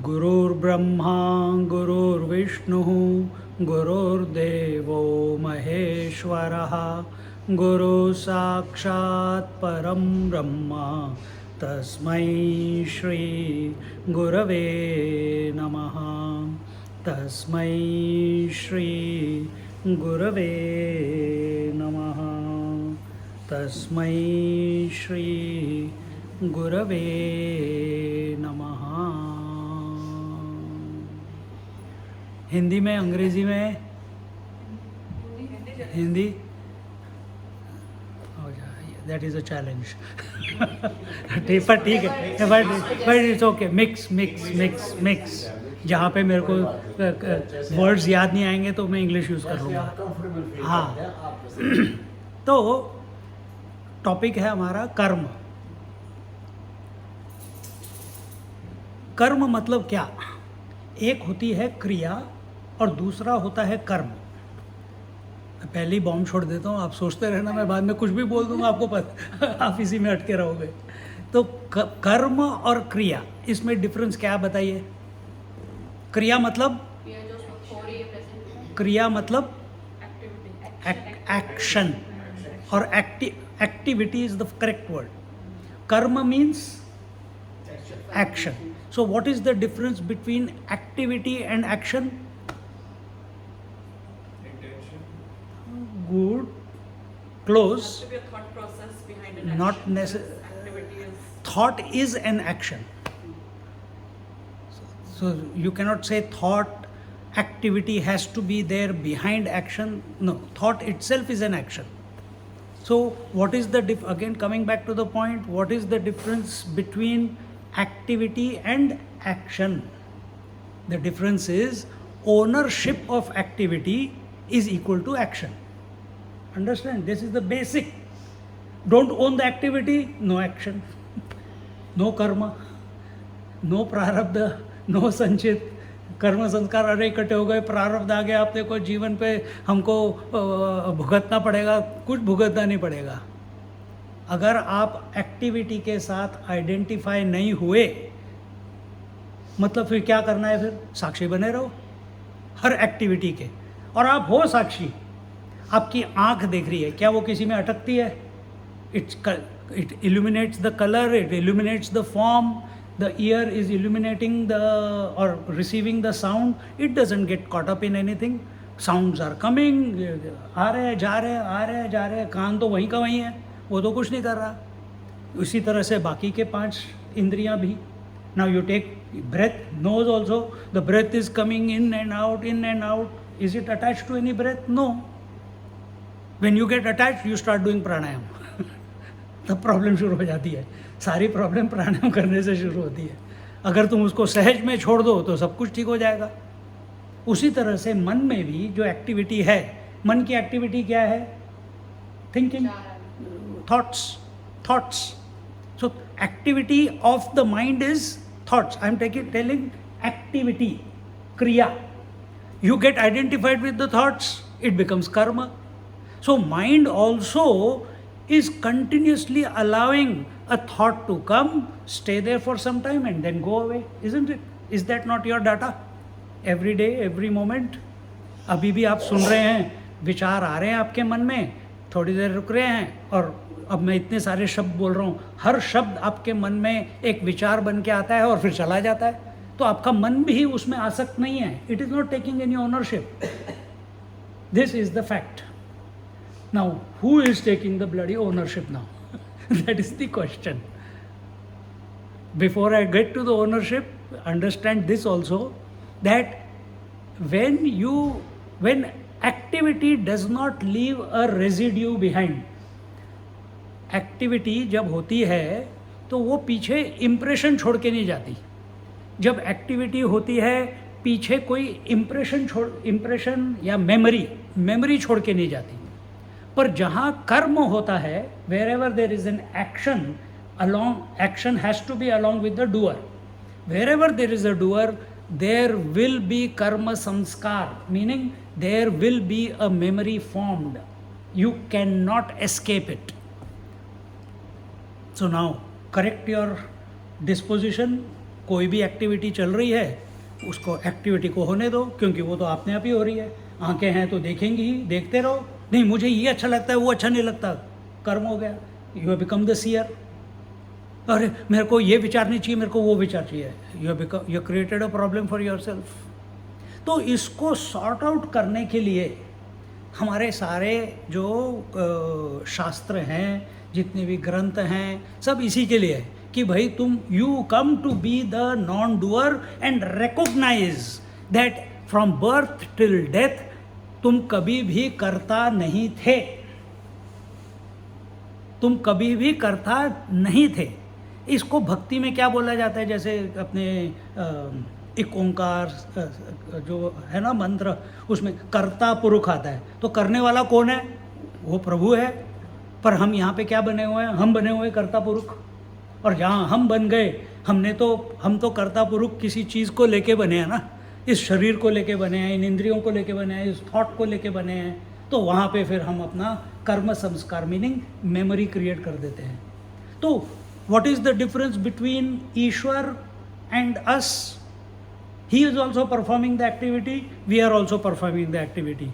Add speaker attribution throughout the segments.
Speaker 1: गुरुर्ब्रह्मा गुरुर्विष्णुः गुरुर्देवो महेश्वरः गुरु साक्षात् परं ब्रह्म तस्मै श्री गुरवे नमः तस्मै श्री गुरवे नमः तस्मै श्री गुरवे नमः। हिंदी में, अंग्रेजी में, हिंदी हो जाए, दैट इज़ अ चैलेंज। पर ठीक है, but it's okay. Mix mix mix mix जहाँ पे मेरे को वर्ड्स याद नहीं आएंगे तो मैं इंग्लिश यूज़ कर लूँगा। हाँ, तो टॉपिक है हमारा कर्म। कर्म मतलब क्या? एक होती है क्रिया और दूसरा होता है कर्म। मैं पहले ही बॉम्ब छोड़ देता हूँ, आप सोचते रहना मैं बाद में कुछ भी बोल दूंगा, आपको पता आप इसी में अटके रहोगे। तो कर्म और क्रिया, इसमें डिफरेंस क्या है बताइए? क्रिया मतलब एक्शन, और activity is the correct word. कर्म means action. So what is the difference between activity and action?
Speaker 2: Intention.
Speaker 1: Good. Close.
Speaker 3: There has to be a thought process behind an
Speaker 1: Not
Speaker 3: action.
Speaker 1: necessarily.
Speaker 3: Activity is.
Speaker 1: Thought is an action. So you cannot say thought activity has to be there behind action. No, thought itself is an action. So what is the again coming back to the point, what is the difference between activity and action? The difference is ownership of activity is equal to action. Understand? This is the basic. Don't own the activity, no action. No karma, no prarabdha, no sanchit. कर्म संस्कार अरे इकट्ठे हो गए, प्रारब्ध आ गया, अपने को जीवन पे हमको भुगतना पड़ेगा, कुछ भुगतना नहीं पड़ेगा। अगर आप एक्टिविटी के साथ आइडेंटिफाई नहीं हुए, मतलब फिर क्या करना है? फिर साक्षी बने रहो हर एक्टिविटी के। और आप हो साक्षी, आपकी आंख देख रही है, क्या वो किसी में अटकती है? It illuminates the colour, it illuminates the form, the ear is illuminating the or receiving the sound, it doesn't get caught up in anything. Sounds are coming, आ रहे हैं जा रहे हैं, आ रहे हैं जा रहे हैं, कान तो वहीं का वहीं है, वो तो कुछ नहीं कर रहा। उसी तरह से बाकी के 5 इंद्रियां भी। Now you take breath, nose also, the breath is coming in and out, in and out. Is it attached to any breath? No. When you get attached, you start doing pranayam. तब problem शुरू हो जाती है। सारी problem प्राणायाम करने से शुरू होती है। अगर तुम उसको सहज में छोड़ दो तो सब कुछ ठीक हो जाएगा। उसी तरह से मन में भी जो एक्टिविटी है, मन की एक्टिविटी क्या है? Thinking, thoughts. So activity of the mind is thoughts. I am telling activity, क्रिया। You get identified with the thoughts, it becomes karma. So mind also is continuously allowing a thought to come, stay there for some time and then go away, isn't it? Is that not your data? Every day, every moment. अभी भी आप सुन रहे हैं, विचार आ रहे हैं आपके मन में, थोड़ी देर रुक रहे हैं, और अब मैं इतने सारे शब्द बोल रहा हूँ, हर शब्द आपके मन में एक विचार बन के आता है और फिर चला जाता है। तो आपका मन भी उसमें आसक्त नहीं है। It is not taking any ownership. This is the fact. Now, who is taking the bloody ownership now? That is the question. Before I get to the ownership, understand this also, that when activity does not leave a residue behind, activity जब होती है तो वो पीछे impression छोड़ के नहीं जाती. जब एक्टिविटी होती है पीछे कोई इम्प्रेशन या मेमोरी छोड़ के नहीं जाती. पर जहाँ कर्म होता है, wherever there is an action has to be along with the doer. Wherever there is a doer, there will be karma samskar, meaning there will be a memory formed. You cannot escape it. So now correct your disposition. कोई भी activity चल रही है उसको activity को होने दो, क्योंकि वो तो अपने आप ही हो रही है. आंखें हैं तो देखेंगी ही, देखते रहो. नहीं मुझे ये अच्छा लगता है वो अच्छा नहीं लगता, कर्म हो गया. You have become the seer. अरे मेरे को ये विचार नहीं चाहिए, मेरे को वो विचार चाहिए. You created a problem for your self. तो इसको सॉर्ट आउट करने के लिए हमारे सारे जो शास्त्र हैं, जितने भी ग्रंथ हैं, सब इसी के लिए है कि भाई तुम you come to be the non doer and recognise that from birth till death तुम कभी भी करता नहीं थे. तुम कभी भी करता नहीं थे. इसको भक्ति में क्या बोला जाता है, जैसे अपने एक ओंकार जो है ना मंत्र, उसमें कर्ता पुरुष आता है. तो करने वाला कौन है? वो प्रभु है. पर हम यहाँ पे क्या बने हुए हैं? हम बने हुए कर्ता पुरुष. और जहाँ हम बन गए, हम तो कर्ता पुरुष किसी चीज़ को लेके बने हैं ना. इस शरीर को लेके बने हैं, इन इंद्रियों को लेके बने हैं, इस थॉट को लेके बने हैं. तो वहाँ पे फिर हम अपना कर्म संस्कार मीनिंग मेमोरी क्रिएट कर देते हैं. तो what is the difference between Ishwar and us? He is also performing the activity, we are also performing the activity.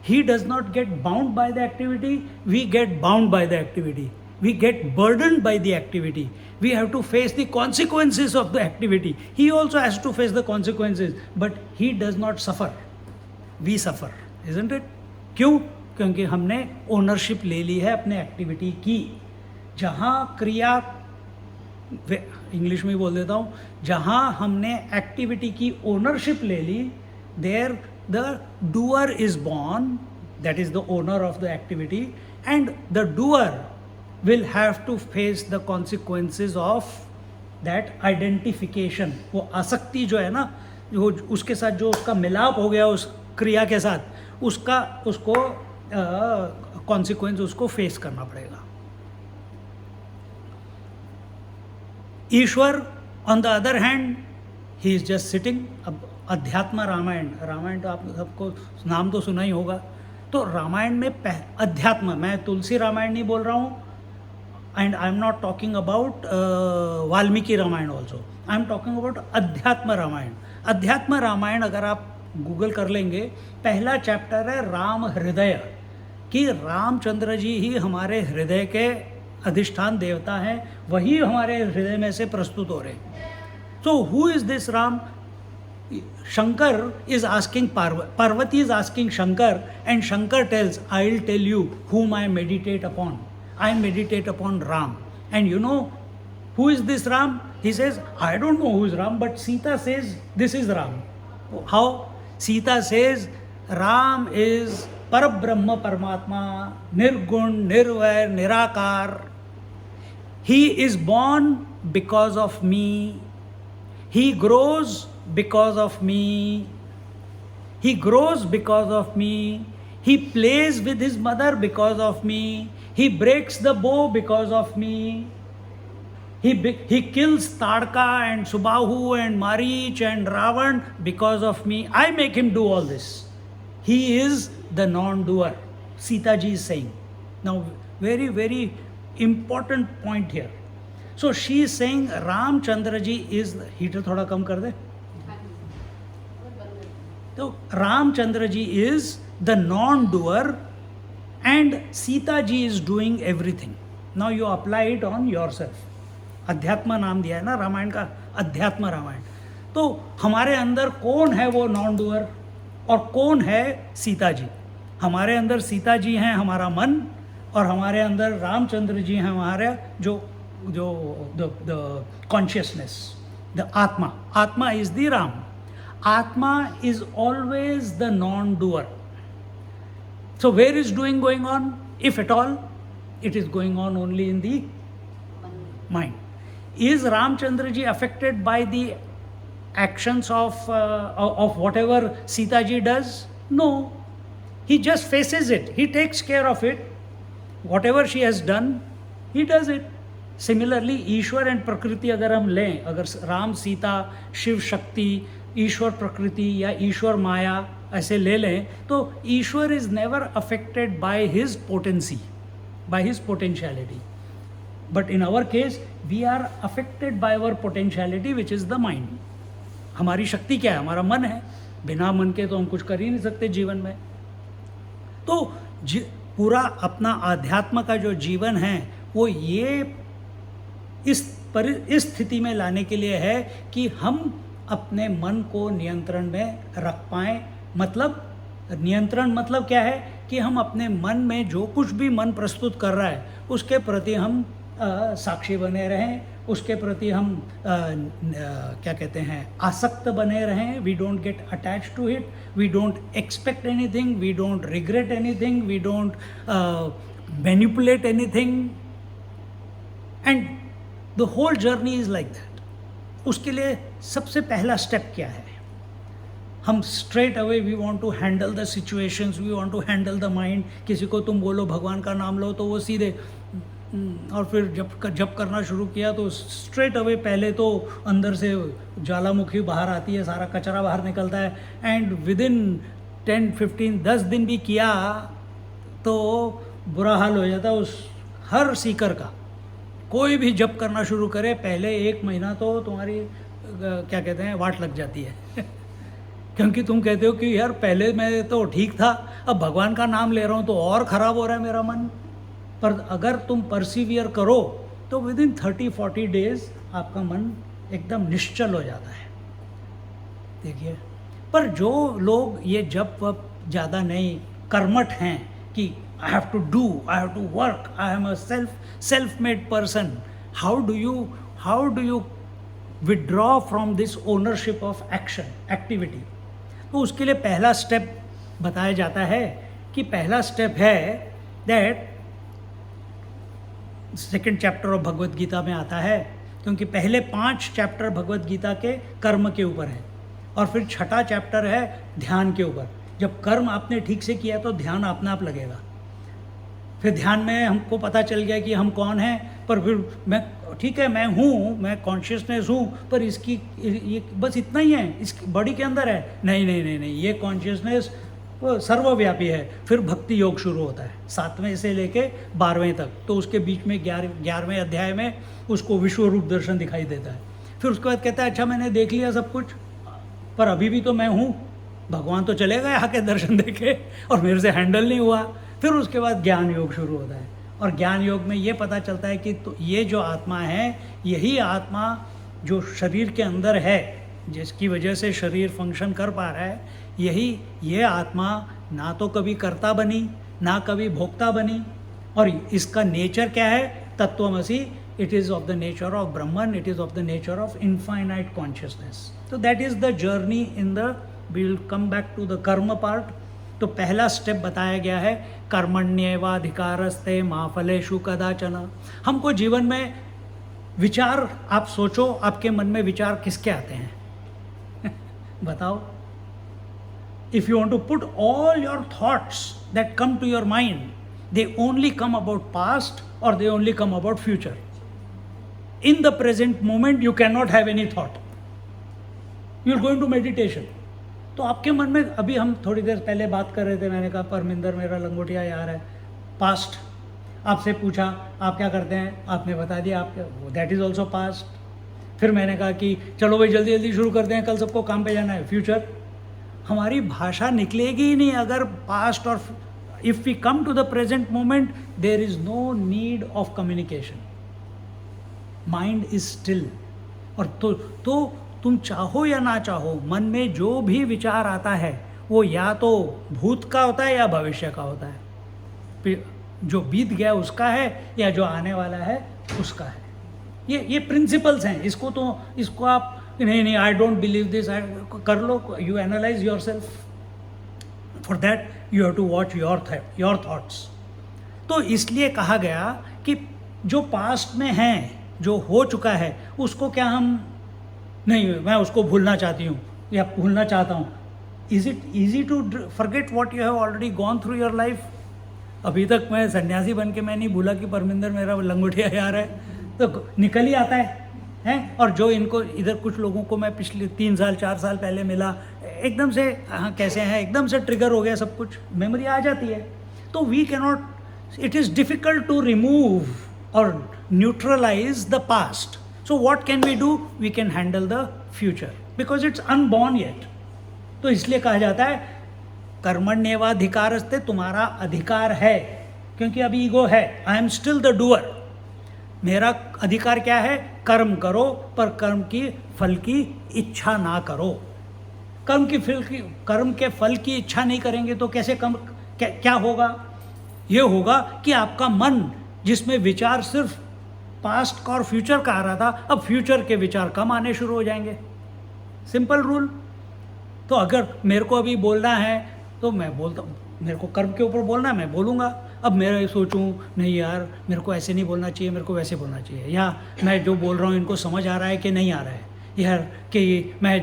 Speaker 1: He does not get bound by the activity, we get bound by the activity. We get burdened by the activity. We have to face the consequences of the activity. He also has to face the consequences, but he does not suffer. We suffer, isn't it? क्यों? क्योंकि हमने ownership ले ली है अपने activity की. जहाँ क्रिया, English में बोल देता हूँ, जहाँ हमने एक्टिविटी की ओनरशिप ले ली, there the doer is born, that is the owner of the activity, and the doer will have to face the consequences of that identification. वो आसक्ति जो है ना, जो उसके साथ जो उसका मिलाप हो गया उस क्रिया के साथ, उसको कॉन्सिक्वेंस उसको फेस करना पड़ेगा. Ishwar on the other hand, he is just sitting. अब अध्यात्म रामायण तो आप सबको नाम तो सुना ही होगा. तो रामायण में अध्यात्म, मैं तुलसी रामायण नहीं बोल रहा हूँ, and I am not talking about Valmiki Ramayan also. I am talking about Adhyatma Ramayan. अध्यात्म रामायण अगर आप गूगल कर लेंगे, पहला चैप्टर है राम हृदय, कि रामचंद्र जी ही हमारे हृदय के अधिष्ठान देवता हैं, वही हमारे हृदय में से प्रस्तुत हो रहे हैं. So who is this Ram? Shankar is asking Parvati is asking Shankar, and Shankar tells, I'll tell you whom I meditate upon. I meditate upon Ram. And you know who is this Ram? He says, I don't know who is Ram, but Sita says this is Ram. How? Sita says Ram is Parabrahma Paramatma, Nirgun, Nirvair, Nirakar. He is born because of me. He grows because of me. He grows because of me. He plays with his mother because of me. He breaks the bow because of me. He kills Tadka and Subahu and Marich and Ravan because of me. I make him do all this. He is the non-doer. Sita ji is saying. Now, very, very important point here. So she is saying Ramchandra ji is, heater thoda kam kar de. So Ramchandra ji is the non-doer and Sita ji is doing everything. Now you apply it on yourself. अध्यात्म नाम दिया है ना रामायण का, अध्यात्म रामायण. तो हमारे अंदर कौन है वो नॉन डूअर और कौन है सीता जी? हमारे अंदर सीता जी हैं, हमारा मन, और हमारे अंदर रामचंद्र जी हैं, हमारा जो द कॉन्शियसनेस, द आत्मा. आत्मा is the Ram. Atma is always the non doer. So where is doing going on? If at all, it is going on only in the mind. Is Ramchandra ji affected by the actions of whatever Sita ji does? No. He just faces it. He takes care of it. Whatever she has done, he does it. Similarly, Ishwar and प्रकृति अगर हम लें, अगर राम, सीता, शिव शक्ति, ईश्वर प्रकृति या ईश्वर माया ऐसे ले लें, तो Ishwar is never affected by his potency, by his potentiality. But in our case we are affected by our potentiality which is the mind. हमारी शक्ति क्या है? हमारा मन है. बिना मन के तो हम कुछ कर ही नहीं सकते जीवन में. तो पूरा अपना आध्यात्म का जो जीवन है वो ये इस स्थिति में लाने के लिए है कि हम अपने मन को नियंत्रण में रख पाएँ. मतलब नियंत्रण मतलब क्या है कि हम अपने मन में जो कुछ भी मन प्रस्तुत कर रहा है उसके प्रति हम साक्षी बने रहें, उसके प्रति हम क्या कहते हैं, आसक्त बने रहें. We don't get attach to it, we don't expect anything, we don't regret anything, we don't manipulate anything. And the whole journey is like that. उसके लिए सबसे पहला स्टेप क्या है? हम straight away we want to handle the situations, we want to handle the mind. किसी को तुम बोलो भगवान का नाम लो तो वो सीधे और फिर जब करना शुरू किया तो स्ट्रेट अवे पहले तो अंदर से ज्वालामुखी बाहर आती है, सारा कचरा बाहर निकलता है. एंड विद इन 10-15-10 दिन भी किया तो बुरा हाल हो जाता है उस हर सीकर का. कोई भी जब करना शुरू करे पहले 1 महीना तो तुम्हारी क्या कहते हैं वाट लग जाती है क्योंकि तुम कहते हो कि यार पहले मैं तो ठीक था, अब भगवान का नाम ले रहा हूँ तो और ख़राब हो रहा है मेरा मन. पर अगर तुम परसिवियर करो तो विद इन 30-40 डेज आपका मन एकदम निश्चल हो जाता है. देखिए, पर जो लोग ये जब वब ज़्यादा नहीं कर्मठ हैं कि I have to do, I have to work, I am a self-made person. How do you withdraw from this ownership of action, activity? तो उसके लिए पहला स्टेप बताया जाता है कि पहला स्टेप है that 2nd chapter of Bhagavad Gita में आता है, क्योंकि पहले 5 चैप्टर भगवद गीता के कर्म के ऊपर है और फिर 6ठा चैप्टर है ध्यान के ऊपर. जब कर्म आपने ठीक से किया तो ध्यान अपने आप लगेगा. फिर ध्यान में हमको पता चल गया कि हम कौन हैं, पर फिर मैं ठीक है, मैं हूँ, मैं कॉन्शियसनेस हूँ, पर इसकी ये बस इतना ही है, इसकी बॉडी के अंदर है. नहीं, ये कॉन्शियसनेस वो सर्वव्यापी है. फिर भक्ति योग शुरू होता है 7वें से लेके 12वें तक. तो उसके बीच में 11वें अध्याय में उसको विश्व रूप दर्शन दिखाई देता है. फिर उसके बाद कहता है अच्छा मैंने देख लिया सब कुछ, पर अभी भी तो मैं हूँ. भगवान तो चले गए आके दर्शन देके और मेरे से हैंडल नहीं हुआ. फिर उसके बाद ज्ञान योग शुरू होता है और ज्ञान योग में ये पता चलता है कि तो ये जो आत्मा है, यही आत्मा जो शरीर के अंदर है, जिसकी वजह से शरीर फंक्शन कर पा रहा है, ये आत्मा ना तो कभी कर्ता बनी ना कभी भोक्ता बनी. और इसका नेचर क्या है? तत्वमसि. It is of the nature of Brahman, it is of the nature of infinite consciousness. तो that is the journey in the, we will come back to the karma part. तो पहला स्टेप बताया गया है कर्मण्येवाधिकारस्ते मा फलेषु कदाचन. हमको जीवन में विचार, आप सोचो आपके मन में विचार किसके आते हैं बताओ. If you want to put all your thoughts that come to your mind, they only come about past और they only come about future. In the present moment you can not have any thought. You are going to meditation. तो आपके मन में, अभी हम थोड़ी देर पहले बात कर रहे थे, मैंने कहा परमिंदर मेरा लंगोटिया यार है. पास्ट आपसे पूछा आप क्या करते हैं, आपने बता दिया आप, दैट इज़ ऑल्सो पास्ट. फिर मैंने कहा कि चलो भाई जल्दी जल्दी शुरू करते हैं, कल सबको काम पे जाना है, फ्यूचर. हमारी भाषा निकलेगी ही नहीं अगर पास्ट और if we come to the present moment there is no need of communication. Mind is still. और तो तुम चाहो या ना चाहो, मन में जो भी विचार आता है वो या तो भूत का होता है या भविष्य का होता है. जो बीत गया उसका है या जो आने वाला है उसका है. ये प्रिंसिपल्स हैं. इसको आप नहीं आई डोंट बिलीव दिस कर लो. You analyze your self. For that you have to watch your thoughts. तो इसलिए कहा गया कि जो पास्ट में हैं जो हो चुका है उसको क्या हम नहीं, मैं उसको भूलना चाहती हूँ या भूलना चाहता हूँ. Is it easy to forget what you have already gone through your life? अभी तक मैं सन्यासी बन के मैं नहीं भूला कि परमिंदर मेरा लंगोटिया यार है, तो निकल ही आता है. और जो इनको इधर कुछ लोगों को मैं पिछले 3 साल 4 साल पहले मिला, एकदम से हाँ कैसे हैं, एकदम से ट्रिगर हो गया, सब कुछ मेमोरी आ जाती है. तो we cannot, it is difficult to remove और neutralize the past. So what can we do? We can handle the future because it's unborn yet. तो इसलिए कहा जाता है कर्मण्येवाधिकारस्ते, तुम्हारा अधिकार है, क्योंकि अभी ईगो है. I am still the doer. मेरा अधिकार क्या है? कर्म करो, पर कर्म की फल की इच्छा ना करो. कर्म के फल की इच्छा नहीं करेंगे तो कैसे क्या होगा? ये होगा कि आपका मन, जिसमें विचार सिर्फ पास्ट और फ्यूचर का आ रहा था, अब फ्यूचर के विचार कम आने शुरू हो जाएंगे. Simple rule. तो अगर मेरे को अभी बोलना है तो मैं बोलता हूँ, मेरे को कर्म के ऊपर बोलना है, मैं बोलूँगा. अब मैं सोचूं नहीं यार मेरे को ऐसे नहीं बोलना चाहिए, मेरे को वैसे बोलना चाहिए, या मैं जो बोल रहा हूँ इनको समझ आ रहा है कि नहीं आ रहा है यार, कि मैं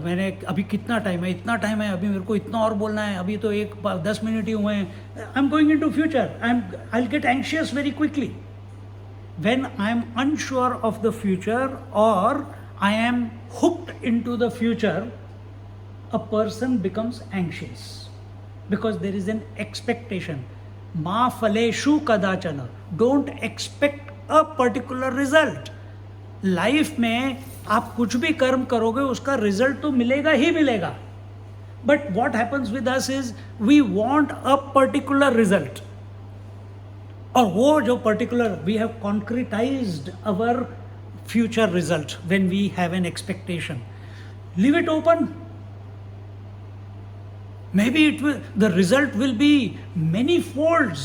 Speaker 1: मैंने अभी कितना टाइम है, इतना टाइम है, अभी मेरे को इतना और बोलना है, अभी तो 10 मिनट ही हुए हैं. I am going into future. I will get anxious very quickly. When I am unsure of the future or I am hooked into the future, a person becomes anxious because there is an expectation. Ma phaleshu kadachana. Don't expect a particular result. Life में आप कुछ भी कर्म करोगे उसका result तो मिलेगा ही मिलेगा. But what happens with us is we want a particular result. और वो जो particular, we have concretized our future result when we have an expectation. Leave it open. Maybe the result will be many folds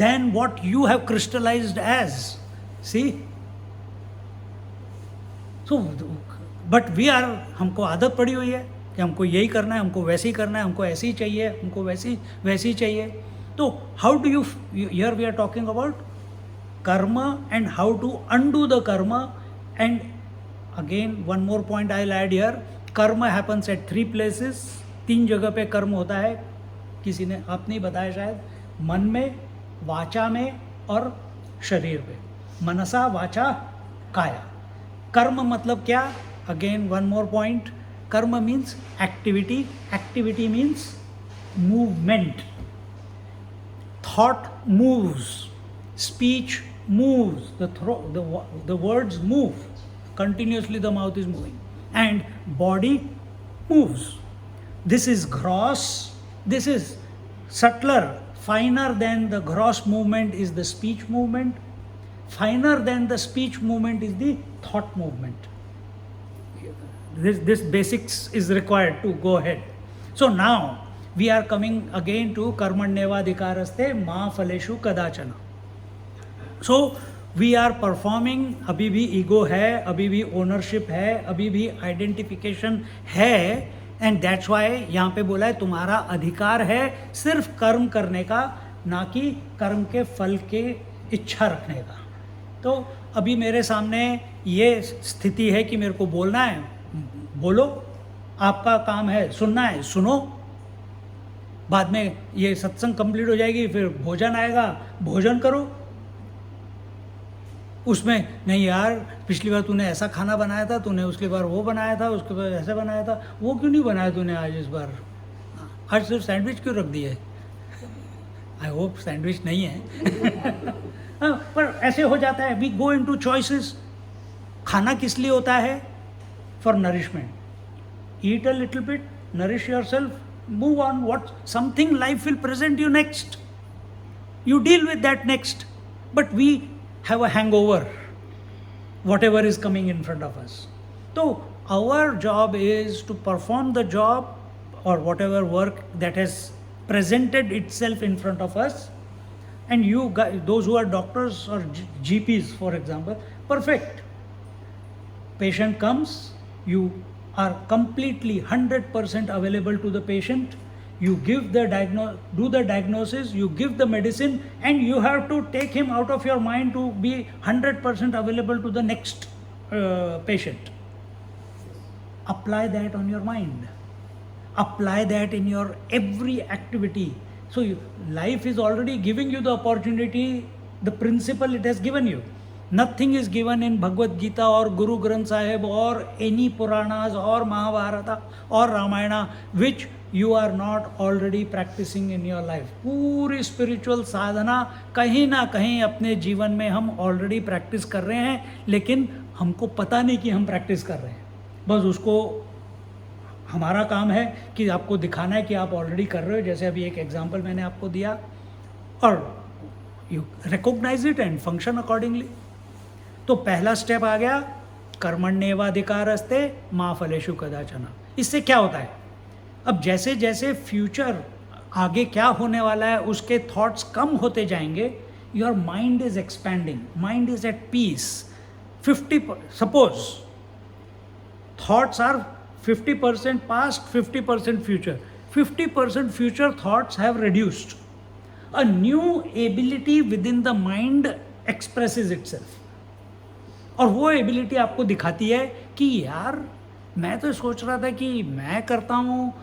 Speaker 1: than what you have crystallized as. See? So, but हमको आदत पड़ी हुई है कि हमको यही करना है, हमको वैसे ही करना है, हमको ऐसे ही चाहिए, हमको वैसे ही चाहिए. तो how do you, here we are talking about karma and how to undo the karma. And again one more point I'll add here. Karma happens at 3 places. 3 जगह पे कर्म होता है. किसी ने आपने बताया शायद, मन में, वाचा में और शरीर पे. मनसा वाचा काया. कर्म मतलब क्या? Again one more point. Karma means activity. Activity means movement. Thought moves, speech moves, the words move, continuously the mouth is moving, and body moves. This is gross, this is subtler, finer than the gross movement is the speech movement, finer than the speech movement is the thought movement. This basics is required to go ahead. So now we are coming again to कर्मण्येवाधिकारस्ते मा फलेषु कदाचन. So we are performing. अभी भी ego है, अभी भी ownership है, अभी भी आइडेंटिफिकेशन है. एंड दैट्स वाई यहाँ पे बोला है तुम्हारा अधिकार है सिर्फ कर्म करने का, ना कि कर्म के फल के इच्छा रखने का. तो अभी मेरे सामने ये स्थिति है कि मेरे को बोलना है, बोलो. आपका काम है सुनना है, सुनो. बाद में ये सत्संग कंप्लीट हो जाएगी, फिर भोजन आएगा, भोजन करो. उसमें नहीं यार पिछली बार तूने ऐसा खाना बनाया था, तूने उसके बार वो बनाया था, उसके बाद ऐसे बनाया था, वो क्यों नहीं बनाया तूने आज इस बार? आज सिर्फ सैंडविच क्यों रख दिए? आई होप सैंडविच नहीं है. पर ऐसे हो जाता है. We go into choices. खाना किस लिए होता है? For nourishment. Eat a little bit, nourish yourself, move on. What something life will present you next, you deal with that next. But we have a hangover, whatever is coming in front of us. So our job is to perform the job or whatever work that has presented itself in front of us. And you guys, those who are doctors or GPs for example, perfect. Patient comes, you are completely 100% available to the patient. you give the do the diagnosis, you give the medicine, and you have to take him out of your mind to be 100% available to the next patient. Apply that on your mind. Apply that in your every activity. So life is already giving you the opportunity, the principle it has given you. Nothing is given in Bhagavad Gita or Guru Granth Sahib or any Puranas or Mahabharata or Ramayana which you are not already practicing in your life. पूरी spiritual साधना कहीं ना कहीं अपने जीवन में हम already practice कर रहे हैं, लेकिन हमको पता नहीं कि हम practice कर रहे हैं. बस उसको हमारा काम है कि आपको दिखाना है कि आप ऑलरेडी कर रहे हो. जैसे अभी एक एग्जांपल मैंने आपको दिया, और you recognise it and function accordingly. तो पहला स्टेप आ गया, कर्मण्येवाधिकारस्ते मा फलेषु कदाचन. इससे क्या होता है, अब जैसे जैसे फ्यूचर आगे क्या होने वाला है उसके थॉट्स कम होते जाएंगे, your mind is expanding, mind is at peace. 50, suppose thoughts are 50% past, 50% future. 50% future thoughts have reduced. A new ability within the mind expresses itself. और वो एबिलिटी आपको दिखाती है कि यार मैं तो सोच रहा था कि मैं करता हूँ,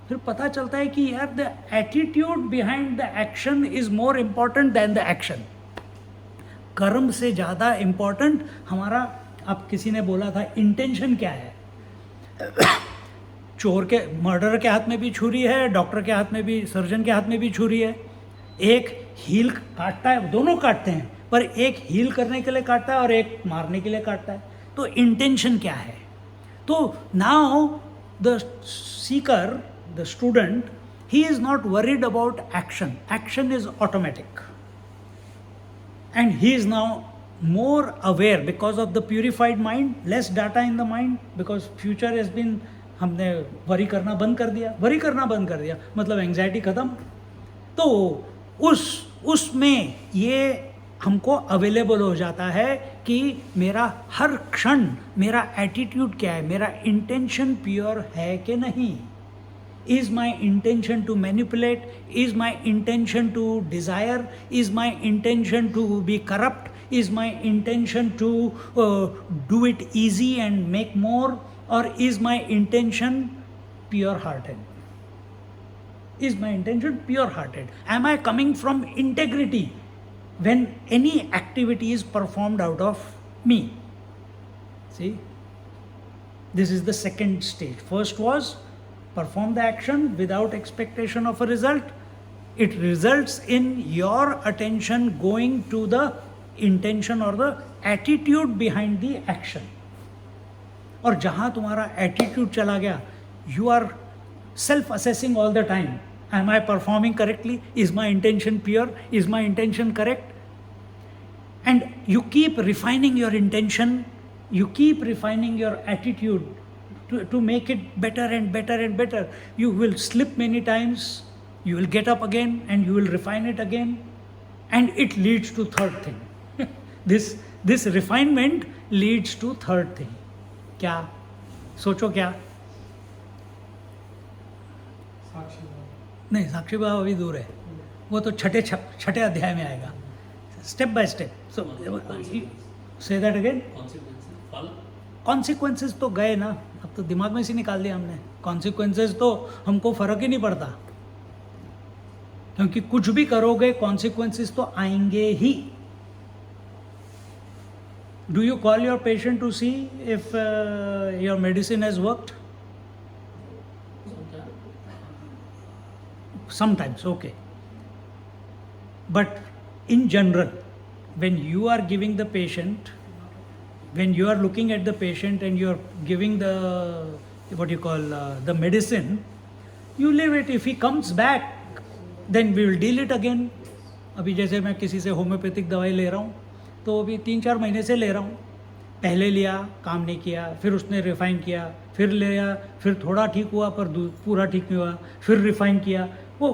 Speaker 1: फिर पता चलता है कि यार the attitude behind the action is more important than the action. कर्म से ज़्यादा इम्पॉर्टेंट हमारा, अब किसी ने बोला था इंटेंशन क्या है. चोर के, मर्डर के हाथ में भी छुरी है, डॉक्टर के हाथ में भी, सर्जन के हाथ में भी छुरी है. एक हील काटता है, दोनों काटते हैं, पर एक हील करने के लिए काटता है और एक मारने के लिए काटता है. तो इंटेंशन क्या है. तो now the seeker, the student, he is not worried about action. Action is automatic and he is now more aware because of the purified mind, less data in the mind, because future has been, हमने worry करना बंद कर दिया. Worry करना बंद कर दिया मतलब एंजाइटी ख़त्म. तो उसमें ये हमको अवेलेबल हो जाता है कि मेरा हर क्षण मेरा एटीट्यूड क्या है, मेरा इंटेंशन प्योर है कि नहीं. Is my intention to manipulate? Is my intention to desire? Is my intention to be corrupt? Is my intention to do it easy and make more? Or is my intention pure-hearted? Is my intention pure-hearted? Am I coming from integrity when any activity is performed out of me? See? This is the second stage. First was perform the action without expectation of a result. It results in your attention going to the intention or the attitude behind the action. और जहाँ तुम्हारा attitude चला गया, you are self-assessing all the time. Am I performing correctly? Is my intention pure? Is my intention correct? And you keep refining your intention, you keep refining your attitude to make it better and better and better. You will slip many times, you will get up again and you will refine it again, and it leads to third thing. this refinement leads to third thing. क्या सोचो, क्या नहीं, साक्षी भाव अभी दूर है, वो तो छठे अध्याय में आएगा, step by step. So say that again. Consequences तो गए ना, अब तो दिमाग में से निकाल दिया हमने. कॉन्सिक्वेंसेस तो हमको फ़र्क ही नहीं पड़ता, क्योंकि कुछ भी करोगे कॉन्सिक्वेंसेस तो आएंगे ही. Do you call your patient to see if your medicine has worked? Sometimes, okay. But in general, when you are giving the patient, when you are looking at the patient and you are giving the, what you call, the medicine, you leave it. If he comes back, then we will deal it again. अभी जैसे मैं किसी से homeopathic दवाई ले रहा हूँ, तो अभी 3-4 महीने से ले रहा हूँ. पहले लिया, काम नहीं किया, फिर उसने रिफ़ाइन किया, फिर लिया, फिर थोड़ा ठीक हुआ पर पूरा ठीक नहीं हुआ, फिर रिफ़ाइन किया. वो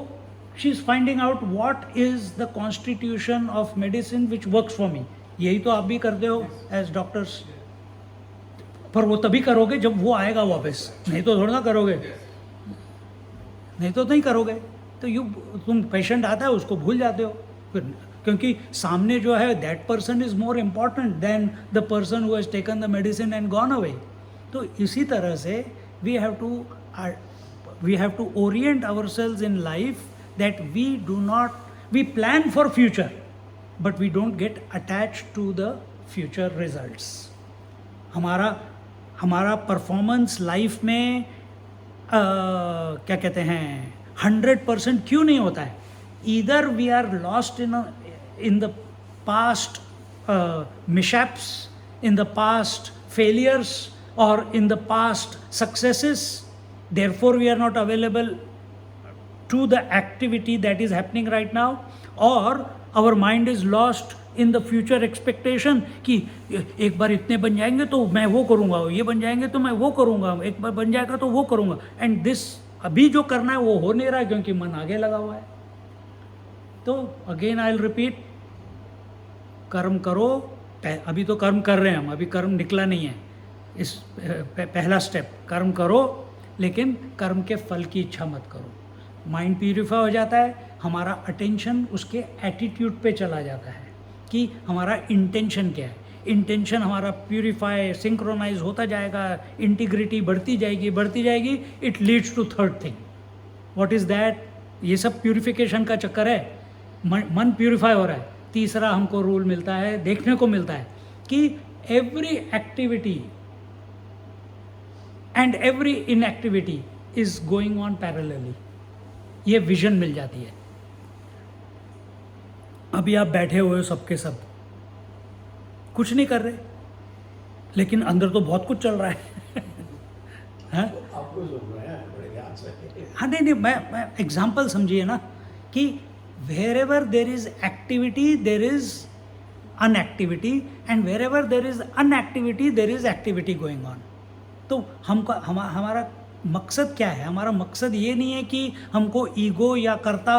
Speaker 1: she is finding out what is the constitution of medicine which works for me. यही तो आप भी करते हो एज डॉक्टर्स, पर वो तभी करोगे जब वो आएगा वापस, नहीं तो थोड़ा ना करोगे. नहीं तो नहीं करोगे। तो तुम पेशेंट आता है उसको भूल जाते हो फिर, क्योंकि सामने जो है that person is more important than the person who has taken the medicine and gone away. तो इसी तरह से we have to orient ourselves in life that we plan for future but we don't get attached to the future results. हमारा performance life में क्या कहते हैं 100% क्यों नहीं होता है? Either we are lost in the past mishaps, in the past failures, or in the past successes. Therefore we are not available to the activity that is happening right now, or our mind is lost in the future expectation कि एक बार इतने बन जाएंगे तो मैं वो करूँगा, ये बन जाएंगे तो मैं वो करूँगा, एक बार बन जाएगा तो वो करूँगा, एंड दिस अभी जो करना है वो हो नहीं रहा है क्योंकि मन आगे लगा हुआ है। तो अगेन आई विल रिपीट, कर्म करो। अभी तो कर्म कर रहे हैं हम, अभी कर्म निकला नहीं है। इस पहला स्टेप कर्म करो, लेकिन कर्म के फल की इच्छा मत करो। माइंड प्यूरिफाई हो जाता है, हमारा अटेंशन उसके एटीट्यूड पे चला जाता है कि हमारा इंटेंशन क्या है। इंटेंशन हमारा प्यूरिफाई सिंक्रोनाइज होता जाएगा, इंटीग्रिटी बढ़ती जाएगी। It leads to third thing. What is that? ये सब प्यूरिफिकेशन का चक्कर है। मन प्यूरिफाई हो रहा है। तीसरा हमको रूल मिलता है, देखने को मिलता है कि every activity and every inactivity is going on parallelly. ये विजन मिल जाती है। अभी आप बैठे हुए हो सबके सब, कुछ नहीं कर रहे, लेकिन अंदर तो बहुत कुछ चल रहा है। हाँ? हाँ, नहीं, मैं एग्जाम्पल समझिए ना कि wherever there is activity there is unactivity, and wherever there is unactivity there is activity going on. तो हमारा मकसद क्या है? हमारा मकसद ये नहीं है कि हमको ईगो या कर्ता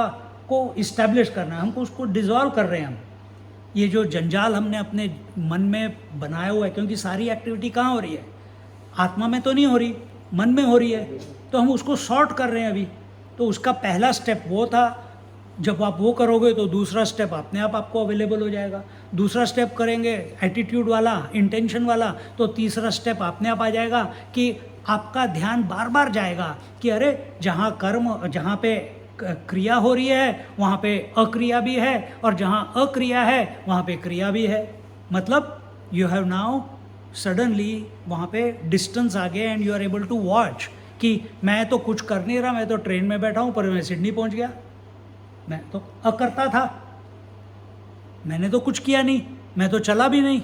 Speaker 1: को इस्टेब्लिश करना है, हमको उसको डिसॉल्व कर रहे हैं हम। ये जो जंजाल हमने अपने मन में बनाया हुआ है, क्योंकि सारी एक्टिविटी कहाँ हो रही है? आत्मा में तो नहीं हो रही, मन में हो रही है। तो हम उसको सॉर्ट कर रहे हैं अभी। तो उसका पहला स्टेप वो था। जब आप वो करोगे तो दूसरा स्टेप अपने आप आपको अवेलेबल हो जाएगा। दूसरा स्टेप करेंगे एटीट्यूड वाला, इंटेंशन वाला, तो तीसरा स्टेप अपने आप आ जाएगा कि आपका ध्यान बार बार जाएगा कि अरे जहाँ जहाँ पे क्रिया हो रही है वहाँ पे अक्रिया भी है, और जहाँ अक्रिया है वहाँ पे क्रिया भी है। मतलब यू हैव नाउ सडनली वहाँ पे डिस्टेंस आ गया and you are able to watch कि मैं तो कुछ कर नहीं रहा, मैं तो ट्रेन में बैठा हूँ पर मैं सिडनी पहुँच गया। मैं तो अकर्ता था, मैंने तो कुछ किया नहीं, मैं तो चला भी नहीं,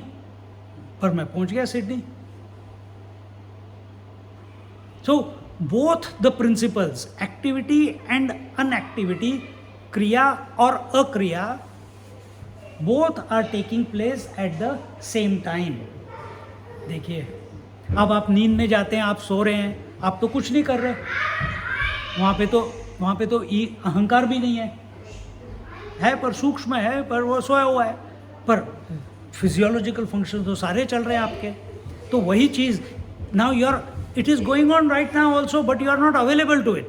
Speaker 1: पर मैं पहुंच गया Sydney. So both the principles, activity and unactivity, क्रिया और अक्रिया, both are taking place at the same time. देखिए, अब आप नींद में जाते हैं, आप सो रहे हैं, आप तो कुछ नहीं कर रहे, वहाँ पे तो अहंकार भी नहीं है पर सूक्ष्म है, पर वो सोया हुआ है, पर फिजियोलॉजिकल फंक्शन तो सारे चल रहे हैं आपके। तो वही चीज़ now it is going on right now also, but you are not available to it.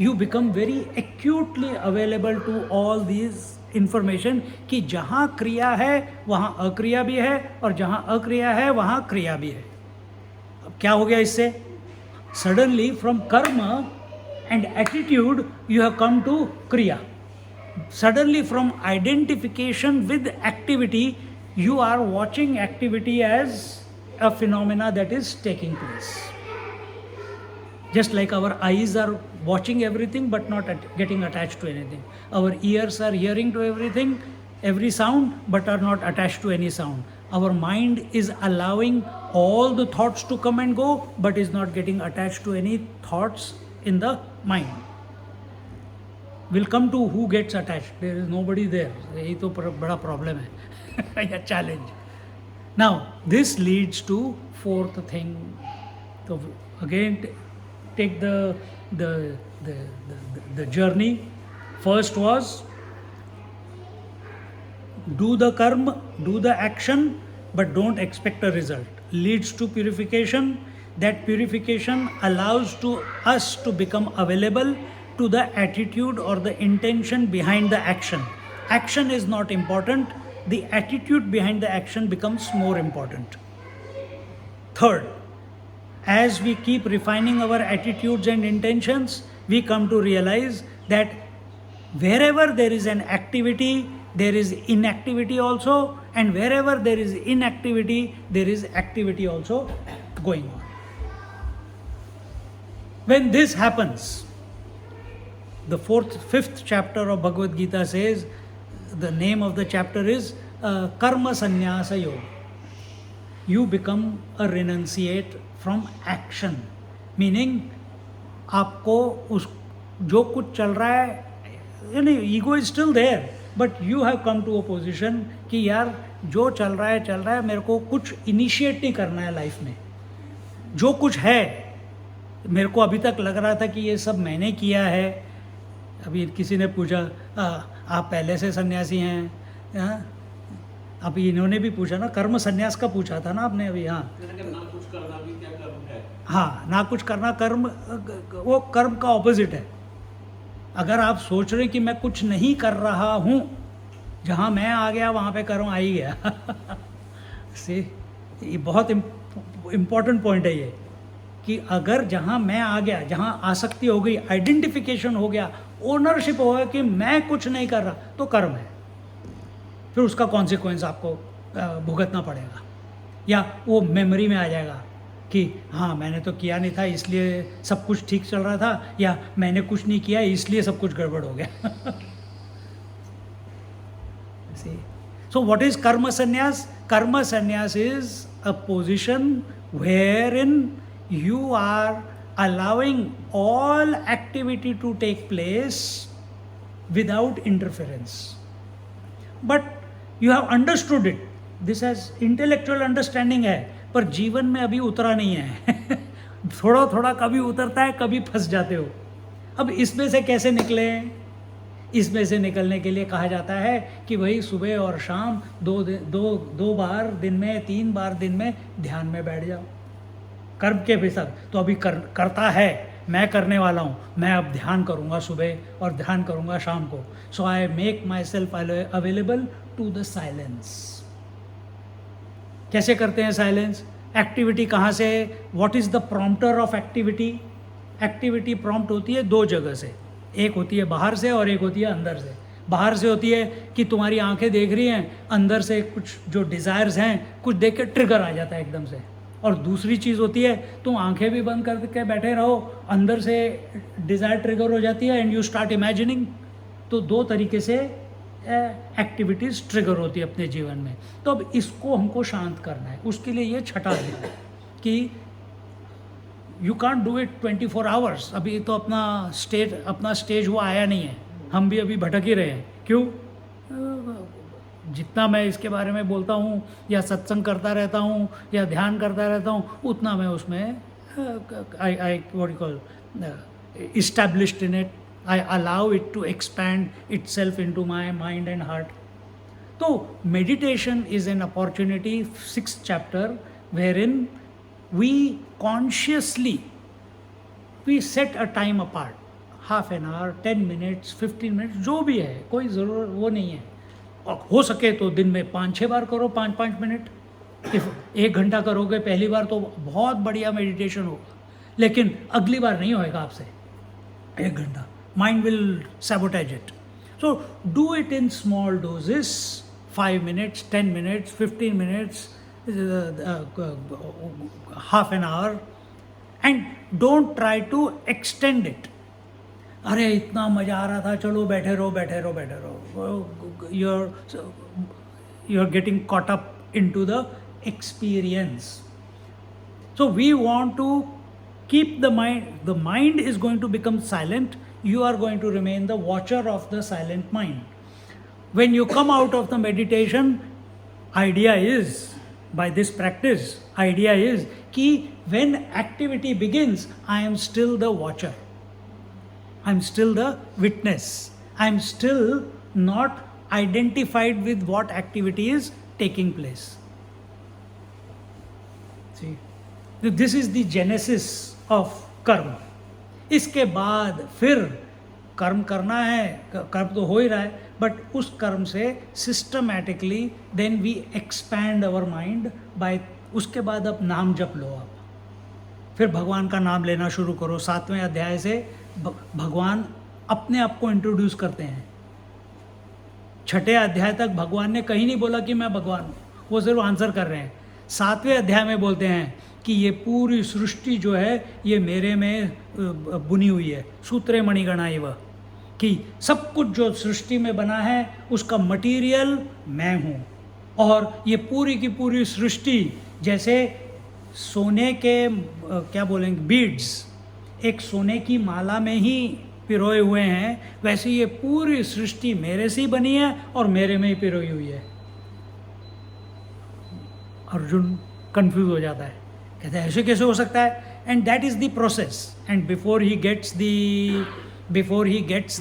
Speaker 1: You become very acutely available to all these information कि जहाँ क्रिया है वहाँ अक्रिया भी है, और जहाँ अक्रिया है वहाँ क्रिया भी है। अब क्या हो गया इससे? सडनली फ्रॉम कर्म and attitude you have come to kriya. Suddenly from identification with activity you are watching activity as a phenomena that is taking place. Just like our eyes are watching everything but not getting attached to anything. Our ears are hearing to everything, every sound, but are not attached to any sound. Our mind is allowing all the thoughts to come and go but is not getting attached to any thoughts in the mind. We'll come to who gets attached. There is nobody there. यही तो बड़ा problem है या challenge. Now this leads to fourth thing. So again take the journey. First was do the karma, do the action, but don't expect a result. Leads to purification. That purification allows to us to become available to the attitude or the intention behind the action. Action is not important, the attitude behind the action becomes more important. Third, as we keep refining our attitudes and intentions, we come to realize that wherever there is an activity, there is inactivity also, and wherever there is inactivity, there is activity also going on. When this happens, the fifth chapter of Bhagavad Gita says, the name of the chapter is Karma Sannyasa Yoga. You become a renunciate from action, meaning आपको उस जो कुछ चल रहा है, यानी ego is still there, but you have come to a position कि यार जो चल रहा है, मेरे को कुछ इनिशिएट नहीं करना है लाइफ में. जो कुछ है, मेरे को अभी तक लग रहा था कि ये सब मैंने किया है. अभी किसी ने पूछा आप पहले से सन्यासी हैं, अभी इन्होंने भी पूछा ना, कर्म संन्यास का पूछा था ना आपने अभी. हाँ,
Speaker 2: ना कुछ करना भी क्या कर्म है.
Speaker 1: हाँ, ना कुछ करना कर्म, वो कर्म का ऑपोजिट है. अगर आप सोच रहे कि मैं कुछ नहीं कर रहा हूँ, जहाँ मैं आ गया वहाँ पे कर्म आ ही गया. से ये बहुत इम्पोर्टेंट पॉइंट है ये, कि अगर जहाँ मैं आ गया, जहाँ आसक्ति हो गई, आइडेंटिफिकेशन हो गया, ओनरशिप हो गया कि मैं कुछ नहीं कर रहा, तो कर्म है. फिर उसका कॉन्सिक्वेंस आपको भुगतना पड़ेगा, या वो मेमोरी में आ जाएगा कि हाँ मैंने तो किया नहीं था इसलिए सब कुछ ठीक चल रहा था, या मैंने कुछ नहीं किया इसलिए सब कुछ गड़बड़ हो गया. So what is karma sannyas? Karma sannyas is a position wherein you are allowing all activity to take place without interference. But you have understood it. This has intellectual understanding है, पर जीवन में अभी उतरा नहीं है. थोड़ा थोड़ा कभी उतरता है, कभी फंस जाते हो. अब इसमें से कैसे निकले? इसमें से निकलने के लिए कहा जाता है कि भाई सुबह और शाम दो बार दिन में, 3 बार दिन में ध्यान में बैठ जाओ. कर्म के बेशक तो अभी करता है, मैं करने वाला हूँ, मैं अब ध्यान करूँगा सुबह और ध्यान करूँगा शाम को. So I make my self available to the silence. कैसे करते हैं साइलेंस? एक्टिविटी कहाँ से? What is the prompter of activity? Activity prompt होती है 2 जगह से, एक होती है बाहर से और एक होती है अंदर से. बाहर से होती है कि तुम्हारी आंखें देख रही हैं, अंदर से कुछ जो डिज़ायर्स हैं कुछ देख के ट्रिगर आ जाता है एकदम से. और दूसरी चीज़ होती है तुम आंखें भी बंद करके बैठे रहो, अंदर से डिज़ायर ट्रिगर हो जाती है एंड यू स्टार्ट इमेजिनिंग. तो 2 तरीके से एक्टिविटीज़ ट्रिगर होती है अपने जीवन में. तो अब इसको हमको शांत करना है. उसके लिए ये छठा है कि you can't do it 24 hours. अभी तो अपना स्टेज वो आया नहीं है, हम भी अभी भटक ही रहे हैं. क्यों? जितना मैं इसके बारे में बोलता हूँ या सत्संग करता रहता हूँ या ध्यान करता रहता हूँ, उतना मैं उसमें I what you call established in it. I allow it to expand itself into my mind and heart. So meditation is an opportunity, 6th chapter, wherein we consciously we set a time apart, half an hour, 10 minutes, 15 minutes, जो भी है, कोई ज़रूर वो नहीं है. और हो सके तो दिन में 5-6 बार करो, 5-5 मिनट. इफ 1 घंटा करोगे पहली बार तो बहुत बढ़िया मेडिटेशन होगा, लेकिन अगली बार नहीं होएगा आपसे 1 घंटा. Mind will sabotage it. So do it in small doses, 5 minutes, 10 minutes, 15 minutes, half an hour, and don't try to extend it. अरे इतना मज़ा आ रहा था, चलो बैठे रहो. You're getting caught up into the experience. So we want to keep the mind is going to become silent. You are going to remain the watcher of the silent mind. When you come out of the meditation, idea is, by this practice, idea is कि when activity begins, I am still the watcher. I am still the witness. I am still not identified with what activity is taking place. See, this is the genesis of karma. इसके बाद फिर कर्म करना है, कर्म तो हो ही रहा है, बट उस कर्म से systematically then we expand our mind by, उसके बाद अब नाम जप लो आप, फिर भगवान का नाम लेना शुरू करो। 7वें अध्याय से भगवान अपने आप को इंट्रोड्यूस करते हैं। 6ठे अध्याय तक भगवान ने कहीं नहीं बोला कि मैं भगवान हूँ, वो सिर्फ आंसर कर रहे हैं। 7वें अध्याय में बोलते हैं कि ये पूरी सृष्टि जो है ये मेरे में बुनी हुई है, सूत्रे मणिगणा इव, कि सब कुछ जो सृष्टि में बना है उसका मटेरियल मैं हूँ, और ये पूरी की पूरी सृष्टि जैसे सोने के क्या बोलेंगे बीड्स एक सोने की माला में ही पिरोए हुए हैं, वैसे ये पूरी सृष्टि मेरे से ही बनी है और मेरे में ही पिरोई हुई है। अर्जुन कंफ्यूज हो जाता है, कहते हैं ऐसे कैसे हो सकता है? And that is the process. And before he gets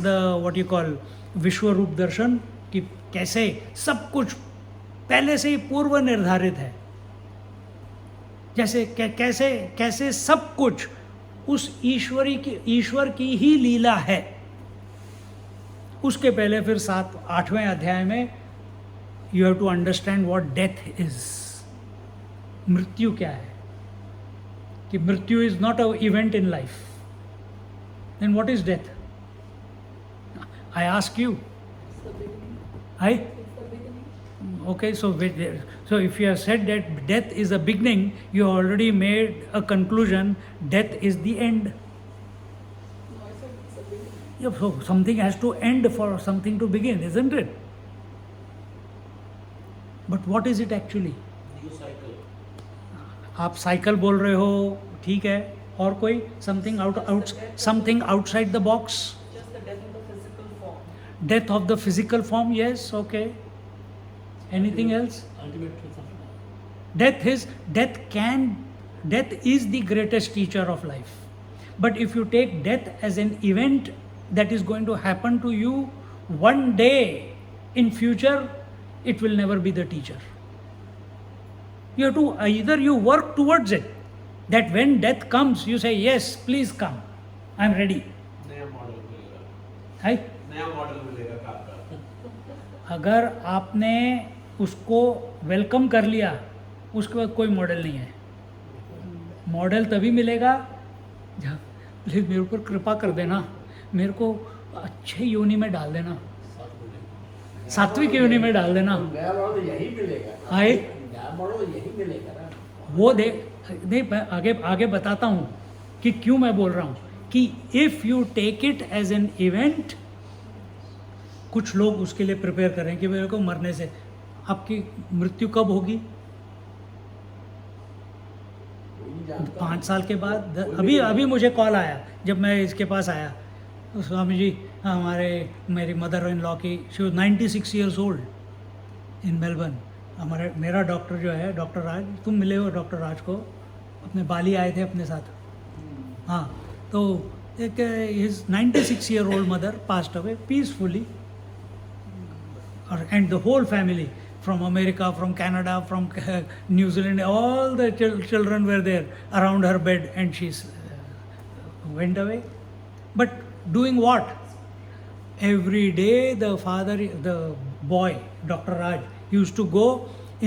Speaker 1: the what you call vishwa roop दर्शन, कि कैसे सब कुछ पहले से ही पूर्व निर्धारित है, जैसे कैसे सब कुछ उस ईश्वर की ही लीला है। उसके पहले फिर 8वें अध्याय में you have to understand what death is, मृत्यु क्या है, कि मृत्यु is not a event in life, then what is death? I ask you, I okay, so if you have said that death is a beginning, you already made a conclusion death is the end.
Speaker 3: No, I said it's a beginning.
Speaker 1: Yeah, so something has to end for something to begin, isn't it? But what is it actually?
Speaker 2: New cycle.
Speaker 1: आप cycle बोल रहे हो, ठीक है, और कोई something something outside the box?
Speaker 3: Just the death of the physical form.
Speaker 1: Death of the physical form, yes, okay. Anything else?
Speaker 2: Ultimate truth of
Speaker 1: Death is the greatest teacher of life. But if you take death as an event that is going to happen to you one day in future, it will never be the teacher. You have to either you work towards it, that when death comes you say yes, please come, I am ready.
Speaker 2: नया model मिलेगा,
Speaker 1: है?
Speaker 2: नया model मिलेगा car का।
Speaker 1: अगर आपने उसको welcome कर लिया, उसके बाद कोई मॉडल नहीं है। मॉडल तभी मिलेगा जब, प्लीज मेरे ऊपर कृपा कर देना, मेरे को अच्छे योनि में डाल देना, सात्विक योनि में डाल देना।
Speaker 4: नया मॉडल यही मिलेगा,
Speaker 1: आए
Speaker 4: नया मॉडल यही मिलेगा ना।
Speaker 1: वो नहीं, मैं आगे बताता हूँ कि क्यों मैं बोल रहा हूँ कि if you take it as an event, कुछ लोग उसके लिए प्रिपेयर करें कि मेरे को मरने से, आपकी मृत्यु कब होगी? 5 साल के बाद। अभी मुझे कॉल आया जब मैं इसके पास आया, तो स्वामी जी मेरी मदर इन लॉ की, she was 96 years old in Melbourne. मेरा डॉक्टर जो है, डॉक्टर राज, तुम मिले हो डॉक्टर राज को, अपने बाली आए थे अपने साथ। हाँ, तो एक his 96 year old mother passed away peacefully, and the whole family from America, from Canada, from New Zealand, all the children were there around her bed, and she went away. But doing what? Every day the boy, Dr. Raj, used to go,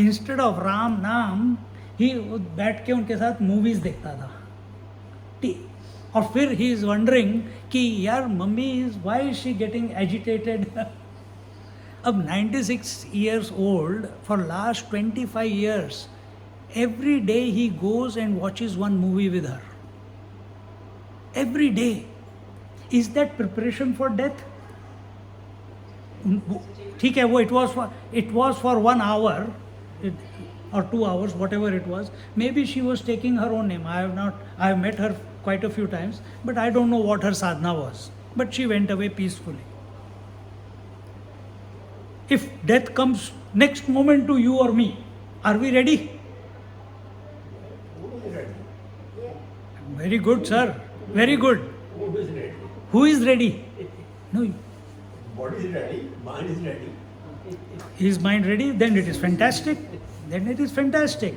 Speaker 1: instead of Ram Naam, he बैठ के उनके साथ movies देखता था। और फिर he is wondering कि यार mummy why is she getting agitated? अब 96 years old, for last 25 years, every day he goes and watches one movie with her. Every day. Is that preparation for death? ठीक है, वो it was for 1 hour or 2 hours, whatever it was. Maybe she was taking her own name. I have met her quite a few times, but I don't know what her sadhana was. But she went away peacefully. If death comes next moment to you or me, are we ready?
Speaker 4: Who is ready?
Speaker 1: Very good, sir. Very good.
Speaker 4: Who is ready?
Speaker 1: Who is ready? No,
Speaker 4: Body is ready, mind is ready.
Speaker 1: is mind ready? Then it is fantastic. Then it is fantastic.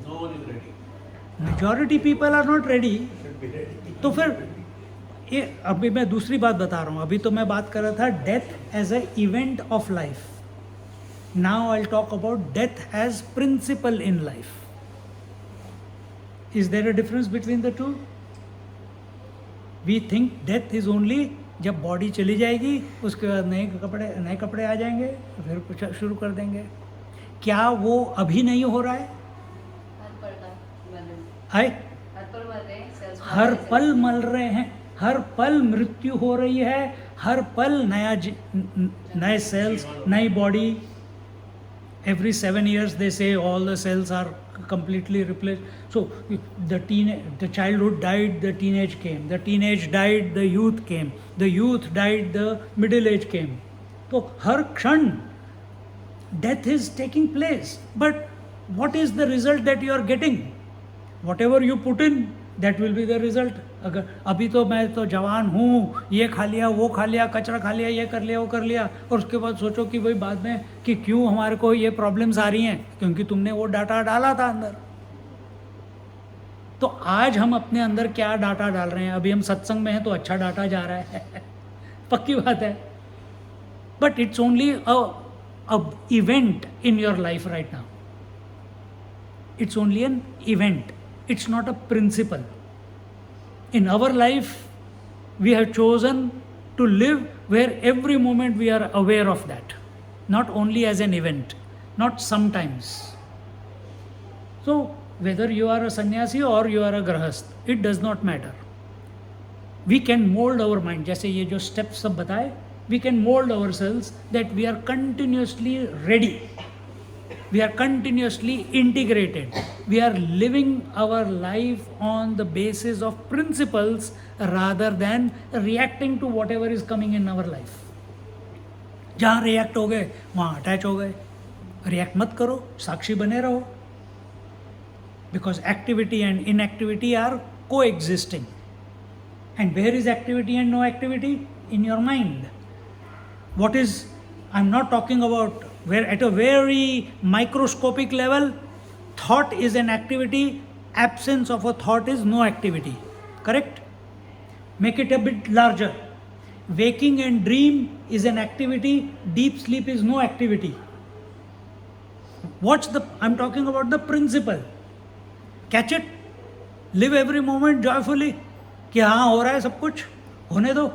Speaker 2: No one is ready.
Speaker 1: Majority people are not ready.
Speaker 4: Should be ready.
Speaker 1: तो फिर ये अभी मैं दूसरी बात बता रहा हूँ. अभी तो मैं बात कर रहा था death as a event of life. Now I will talk about death as principle in life. Is there a difference between the two? We think death is only जब बॉडी चली जाएगी, उसके बाद नए कपड़े आ जाएंगे, फिर कुछ शुरू कर देंगे. क्या वो अभी नहीं हो रहा है? हाय, हर पल मर रहे हैं, हर पल मृत्यु हो रही है, हर पल नए सेल्स, नई body. Every 7 years they say all the cells are completely replaced. So the childhood died, the teenage came, the teenage died, the youth came, the youth died, the middle age came. So har kshan death is taking place. But what is the result that you are getting? Whatever you put in, that will be the result. अगर अभी तो मैं तो जवान हूँ, ये खा लिया, वो खा लिया, कचरा खा लिया, ये कर लिया, वो कर लिया, और उसके बाद सोचो कि भाई बाद में कि क्यों हमारे को ये प्रॉब्लम्स आ रही हैं, क्योंकि तुमने वो डाटा डाला था अंदर. तो आज हम अपने अंदर क्या डाटा डाल रहे हैं? अभी हम सत्संग में हैं तो अच्छा डाटा जा रहा है पक्की बात है. But it's only a event in your life right now. It's only an event. It's not a principle. In our life, we have chosen to live where every moment we are aware of that, not only as an event, not sometimes. So, whether you are a sannyasi or you are a grahast, it does not matter. We can mold our mind. जैसे ये जो steps सब बताए, we can mold ourselves that we are continuously ready. We are continuously integrated. We are living our life on the basis of principles rather than reacting to whatever is coming in our life. जहाँ react हो गए वहाँ attach हो गए. React मत करो, साक्षी बने रहो. Because activity and inactivity are coexisting. And where is activity and no activity? In your mind. What is, I'm not talking about where at a very microscopic level, thought is an activity, absence of a thought is no activity. Correct? Make it a bit larger. Waking and dream is an activity, deep sleep is no activity. I'm talking about the principle. Catch it? Live every moment joyfully. कि हाँ हो रहा है सब कुछ, होने दो.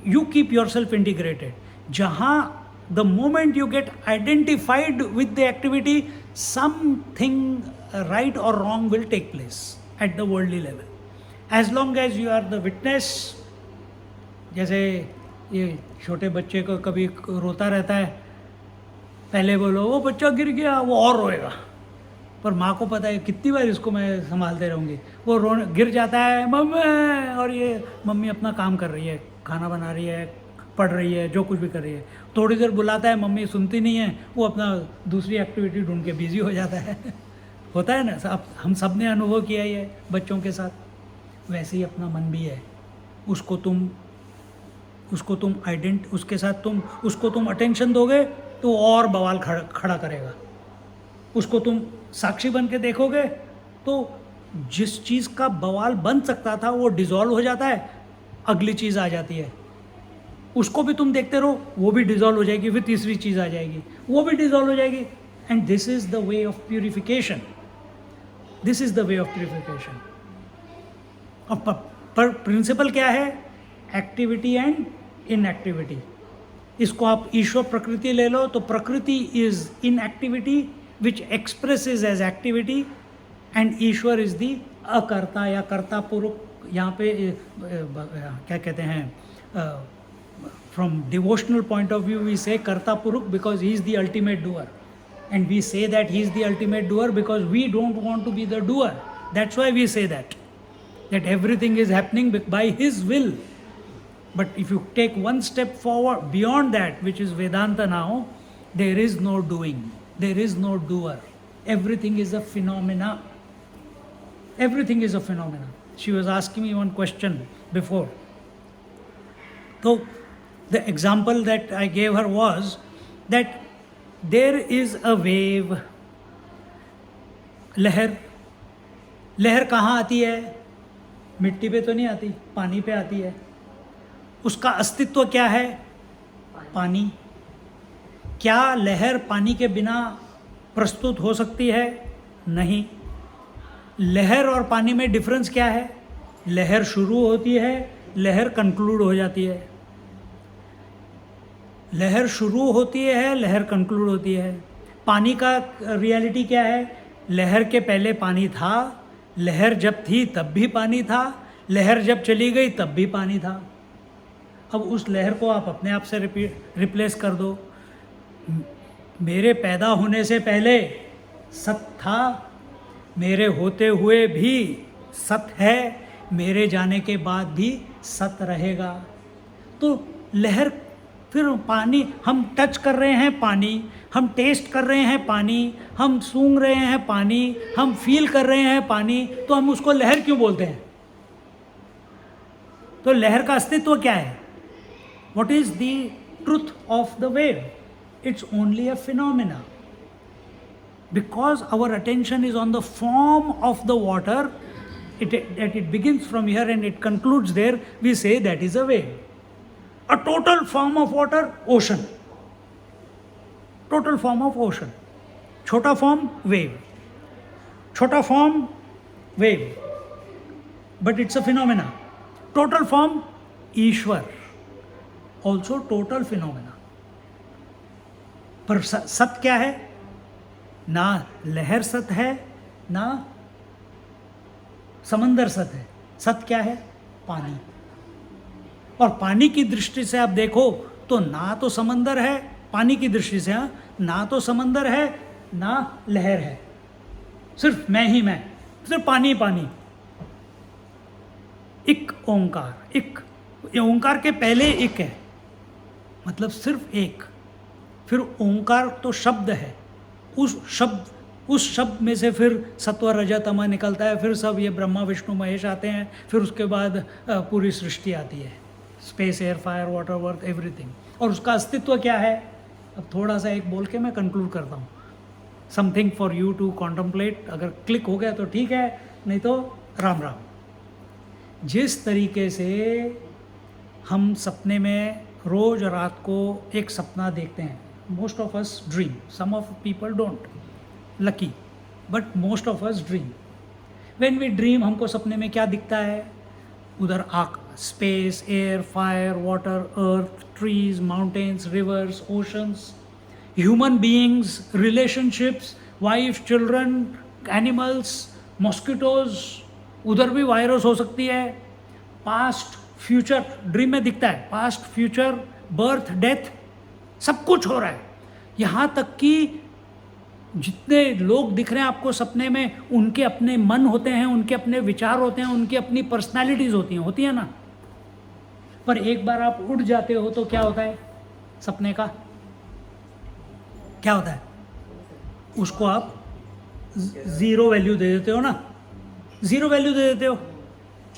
Speaker 1: You keep yourself integrated. जहाँ the moment you get identified with the activity, something right or wrong will take place at the worldly level. As long as you are the witness, जैसे ये छोटे बच्चे को कभी रोता रहता है, पहले बोलो वो बच्चा गिर गया, वो और रोएगा, पर माँ को पता है कितनी बार इसको मैं संभालते रहूँगी. वो गिर जाता है, मम्मी, और ये मम्मी अपना काम कर रही है, खाना बना रही है, पढ़ रही है, जो कुछ भी कर रही है. थोड़ी देर बुलाता है, मम्मी सुनती नहीं है, वो अपना दूसरी एक्टिविटी ढूंढ के बिजी हो जाता है. होता है ना, हम सब ने अनुभव किया है बच्चों के साथ. वैसे ही अपना मन भी है, उसको तुम अटेंशन दोगे तो और बवाल खड़ा करेगा. उसको तुम साक्षी बन के देखोगे तो जिस चीज़ का बवाल बन सकता था वो डिसॉल्व हो जाता है, अगली चीज़ आ जाती है. उसको भी तुम देखते रहो, वो भी डिसॉल्व हो जाएगी, फिर तीसरी चीज़ आ जाएगी, वो भी डिसॉल्व हो जाएगी. And this is the way of purification. This is the way of purification. पर प्रिंसिपल क्या है? Activity and inactivity. इसको आप ईश्वर प्रकृति ले लो तो prakriti is inactivity which expresses as activity, and Ishwar is the akarta या कर्ता पुरुष. यहाँ पे क्या कहते हैं, from devotional point of view we say karta purukh because he is the ultimate doer, and we say that he is the ultimate doer because we don't want to be the doer. That's why we say that everything is happening by his will. But if you take one step forward beyond that, which is Vedanta now, there is no doing, there is no doer. Everything is a phenomena. Everything is a phenomena. She was asking me one question before. So the example that I gave her was that there is a wave, लहर कहाँ आती है? मिट्टी पे तो नहीं आती, पानी पे आती है। उसका अस्तित्व क्या है? पानी। क्या लहर पानी के बिना प्रस्तुत हो सकती है? नहीं। लहर और पानी में डिफरेंस क्या है? लहर शुरू होती है, लहर कंक्लूड हो जाती है। लहर शुरू होती है, लहर कंक्लूड होती है। पानी का रियलिटी क्या है? लहर के पहले पानी था, लहर जब थी तब भी पानी था, लहर जब चली गई तब भी पानी था। अब उस लहर को आप अपने आप से रिप्लेस कर दो। मेरे पैदा होने से पहले सत था, मेरे होते हुए भी सत है, मेरे जाने के बाद भी सत रहेगा। तो लहर, फिर पानी, हम टच कर रहे हैं पानी, हम टेस्ट कर रहे हैं पानी, हम सूंघ रहे हैं पानी, हम फील कर रहे हैं पानी, तो हम उसको लहर क्यों बोलते हैं? तो लहर का अस्तित्व क्या है? What is the truth of the wave? It's only a phenomena. Because our attention is on the form of the water, it begins from here and it concludes there, we say that is a wave. A total form of water, ocean. Total form of ocean. Chota form, wave. Chota form, wave. But it's a phenomena. Total form, Ishwar. Also total phenomena. पर सत क्या है? ना लहर सत है, ना समंदर सत है। सत क्या है? पानी। और पानी की दृष्टि से आप देखो तो ना तो समंदर है, पानी की दृष्टि से, हाँ, ना तो समंदर है ना लहर है, सिर्फ मैं ही मैं, सिर्फ पानी पानी। इक ओंकार, इक, ये ओंकार के पहले इक है, मतलब सिर्फ एक। फिर ओंकार तो शब्द है, उस शब्द में से फिर सत्व रज तम निकलता है, फिर सब ये ब्रह्मा विष्णु महेश आते हैं, फिर उसके बाद पूरी सृष्टि आती है, space, air, fire, water, worth, everything. और उसका अस्तित्व क्या है? अब थोड़ा सा एक बोल के मैं कंक्लूड करता हूँ। Something for you to contemplate. अगर क्लिक हो गया तो ठीक है, नहीं तो राम राम। जिस तरीके से हम सपने में रोज रात को एक सपना देखते हैं, most of us dream, some of people don't, lucky, but most of us dream. When we dream, हमको सपने में क्या दिखता है? उधर space, air, fire, water, earth, trees, mountains, rivers, oceans, human beings, relationships, wife, children, animals, mosquitoes, उधर भी virus हो सकती है, पास्ट, फ्यूचर, ड्रीम में दिखता है, पास्ट, फ्यूचर, बर्थ, डेथ, सब कुछ हो रहा है। यहाँ तक कि जितने लोग दिख रहे हैं आपको सपने में, उनके अपने मन होते हैं, उनके अपने विचार होते हैं, उनकी अपनी पर्सनालिटीज़ होती हैं ना। पर एक बार आप उड़ जाते हो तो क्या होता है? सपने का क्या होता है? उसको आप ज़ीरो वैल्यू दे देते हो ना, ज़ीरो वैल्यू दे देते हो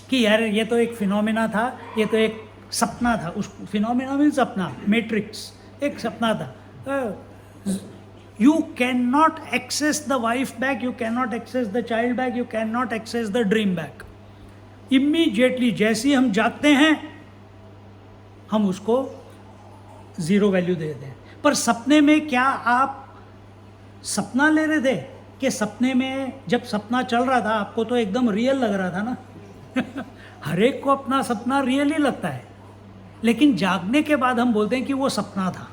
Speaker 1: कि यार ये तो एक फिनोमेना था, ये तो एक सपना था। उस फिनोमेना मीन सपना, मैट्रिक्स, एक सपना था। You cannot access the wife back, you cannot access the child back, you cannot access the dream back. Immediately जैसे ही हम जागते हैं, हम उसको ज़ीरो वैल्यू दे देते हैं। पर सपने में क्या आप सपना ले रहे थे? कि सपने में जब सपना चल रहा था आपको तो एकदम रियल लग रहा था ना। हर एक को अपना सपना रियल ही लगता है, लेकिन जागने के बाद हम बोलते हैं कि वो सपना था।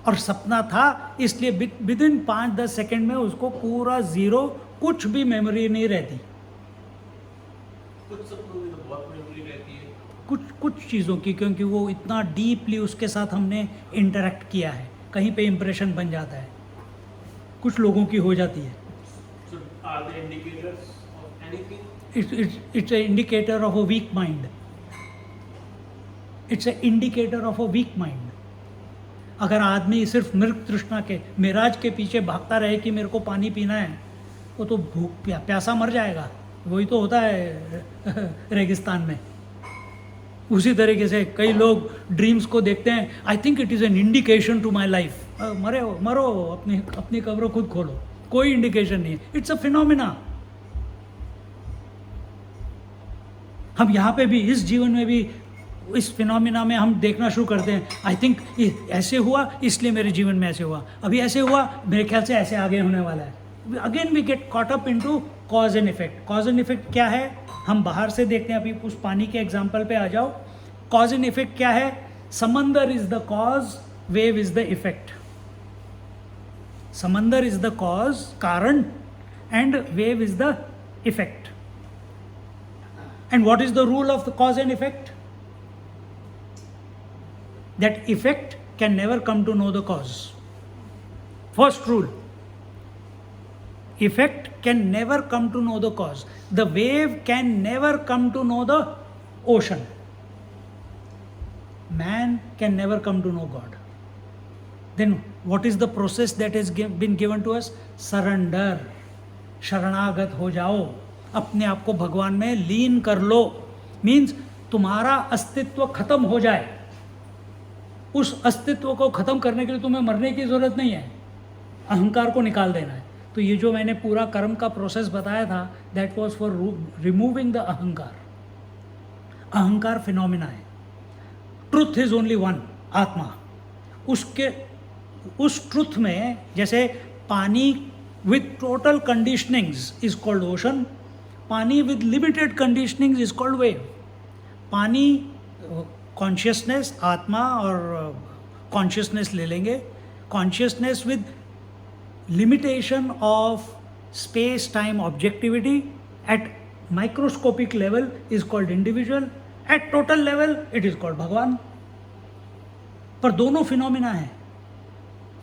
Speaker 1: और सपना था इसलिए विद इन 5-10 सेकेंड में उसको पूरा ज़ीरो, कुछ भी मेमोरी नहीं रहती।
Speaker 2: कुछ सपनों में तो बहुत मेमोरी रहती है,
Speaker 1: कुछ चीज़ों की, क्योंकि वो इतना डीपली उसके साथ हमने इंटरेक्ट किया है, कहीं पे इम्प्रेशन बन जाता है, कुछ लोगों की हो जाती है।
Speaker 2: so are they indicators of anything?
Speaker 1: It's an indicator of a weak mind. It's an indicator of a weak mind. अगर आदमी सिर्फ मृग तृष्णा के मिराज के पीछे भागता रहे कि मेरे को पानी पीना है, वो तो भूख प्यासा मर जाएगा। वही तो होता है रेगिस्तान में। उसी तरीके से कई लोग ड्रीम्स को देखते हैं, I think it is an indication to my life. मरो, अपनी कब्र खुद खोलो, कोई इंडिकेशन नहीं है, इट्स अ फिनोमिना। हम यहाँ पे भी इस जीवन में भी इस फिनोमिना में हम देखना शुरू करते हैं, आई थिंक ऐसे हुआ इसलिए मेरे जीवन में ऐसे हुआ, अभी ऐसे हुआ मेरे ख्याल से ऐसे आगे होने वाला है। Again we get caught up into cause and effect. Cause and effect क्या है, हम बाहर से देखते हैं, अभी उस पानी के एग्जाम्पल पे आ जाओ। कॉज एंड इफेक्ट क्या है, समंदर is the cause, wave is the effect. समंदर इज द कॉज, कारण, and wave is the effect. And what is the rule of the cause and effect? That effect can never come to know the cause. First rule, effect can never come to know the cause. The wave can never come to know the ocean. Man can never come to know God. Then what is the process that has been given to us? Surrender. शरणागत हो जाओ, अपने आप को भगवान में लीन कर लो। Means तुम्हारा अस्तित्व खत्म हो जाए। उस अस्तित्व को खत्म करने के लिए तुम्हें मरने की जरूरत नहीं है, अहंकार को निकाल देना है। तो ये जो मैंने पूरा कर्म का प्रोसेस बताया था, that was for removing the अहंकार। अहंकार फिनोमिना है, ट्रुथ इज ओनली वन, आत्मा। उसके उस ट्रुथ में, जैसे पानी with total conditionings is called ocean, पानी with limited conditionings is called wave. पानी कॉन्शियसनेस, आत्मा और कॉन्शियसनेस ले लेंगे, consciousness with limitation of space time objectivity at microscopic level is called individual, at total level it is called Bhagwan. पर दोनों phenomena है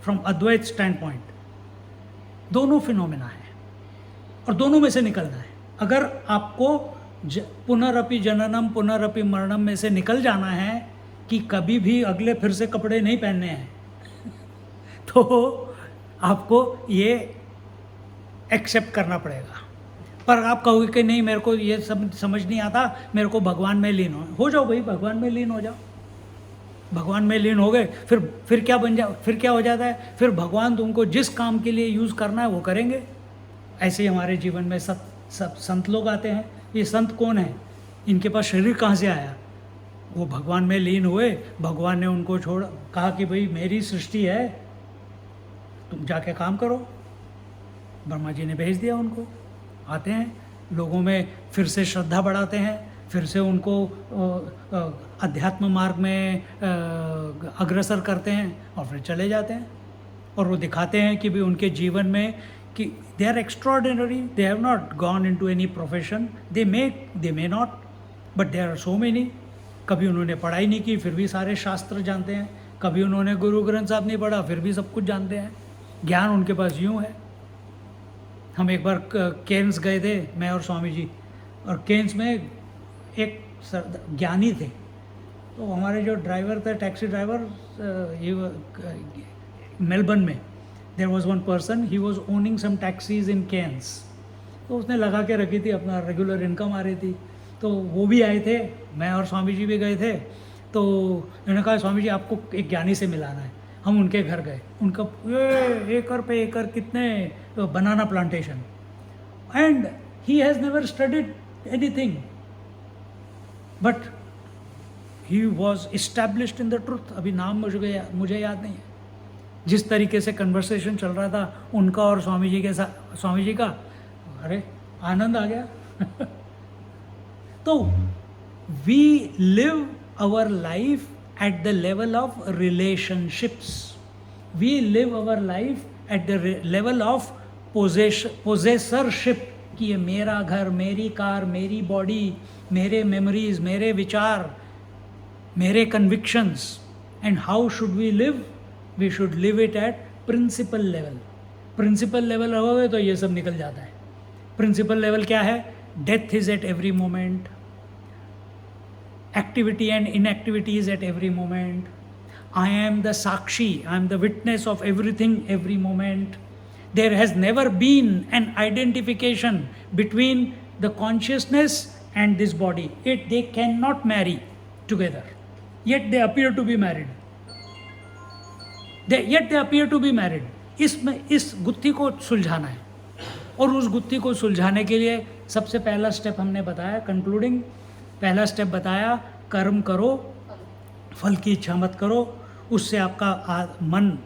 Speaker 1: from Advaita stand point, दोनों phenomena है और दोनों में से निकलना है। अगर आपको पुनरअपि जननम पुनरअपि मरणम में से निकल जाना है कि कभी भी अगले फिर से कपड़े नहीं पहनने हैं तो आपको ये एक्सेप्ट करना पड़ेगा। पर आप कहोगे कि नहीं, मेरे को ये समझ नहीं आता, मेरे को भगवान में लीन हो जाओ भाई, भगवान में लीन हो जाओ। भगवान में लीन हो गए, फिर क्या बन जाओ, फिर क्या हो जाता है, फिर भगवान तुमको जिस काम के लिए यूज़ करना है वो करेंगे। ऐसे ही हमारे जीवन में सब संत लोग आते हैं। ये संत कौन है, इनके पास शरीर कहाँ से आया? वो भगवान में लीन हुए, भगवान ने उनको छोड़, कहा कि भाई मेरी सृष्टि है, तुम जाके काम करो। ब्रह्मा जी ने भेज दिया उनको, आते हैं, लोगों में फिर से श्रद्धा बढ़ाते हैं, फिर से उनको अध्यात्म मार्ग में अग्रसर करते हैं और फिर चले जाते हैं। और वो दिखाते हैं कि भी उनके जीवन में कि they are extraordinary, they have not gone into any profession, they may not, but there are so many। कभी उन्होंने पढ़ाई नहीं की फिर भी सारे शास्त्र जानते हैं, कभी उन्होंने गुरु ग्रंथ साहब नहीं पढ़ा फिर भी सब कुछ जानते हैं। ज्ञान उनके पास यूँ है। हम एक बार केन्स गए थे, मैं और स्वामी जी, और केन्स में एक ज्ञानी थे। तो हमारे जो ड्राइवर थे, टैक्सी ड्राइवर, ये मेलबर्न में there was one person, he was owning some taxis in Cairns. तो उसने लगा के रखी थी, अपना रेगुलर इनकम आ रही थी। तो वो भी आए थे, मैं और स्वामी जी भी गए थे। तो उन्होंने कहा स्वामी जी आपको एक ज्ञानी से मिलाना है। हम उनके घर गए, उनका एकड़ पे एकड़ कितने banana plantation, and he has never studied anything but he was established in the truth. अभी नाम मुझे याद नहीं है। जिस तरीके से कन्वर्सेशन चल रहा था उनका और स्वामी जी के साथ, स्वामी जी का, अरे आनंद आ गया। तो we live our life at the level of relationships. We live our life at the level of possessorship, कि ये मेरा घर, मेरी कार, मेरी बॉडी, मेरे मेमोरीज, मेरे विचार, मेरे convictions. And how should we live? We should live it at principle level. Principle level रहोगे तो ये सब निकल जाता है। प्रिंसिपल लेवल क्या है? Death is at every moment, activity and inactivity is at every moment. I am the sakshi, I am the witness of everything every moment. There has never been an identification between the consciousness and this body. They cannot marry together, yet they appear to be married. Yet they appear to be married. इस गुत्थी को सुलझाना है, और उस गुत्थी को सुलझाने के लिए सबसे पहला स्टेप हमने बताया कंक्लूडिंग पहला स्टेप बताया, कर्म करो, फल की इच्छा मत करो, उससे आपका मन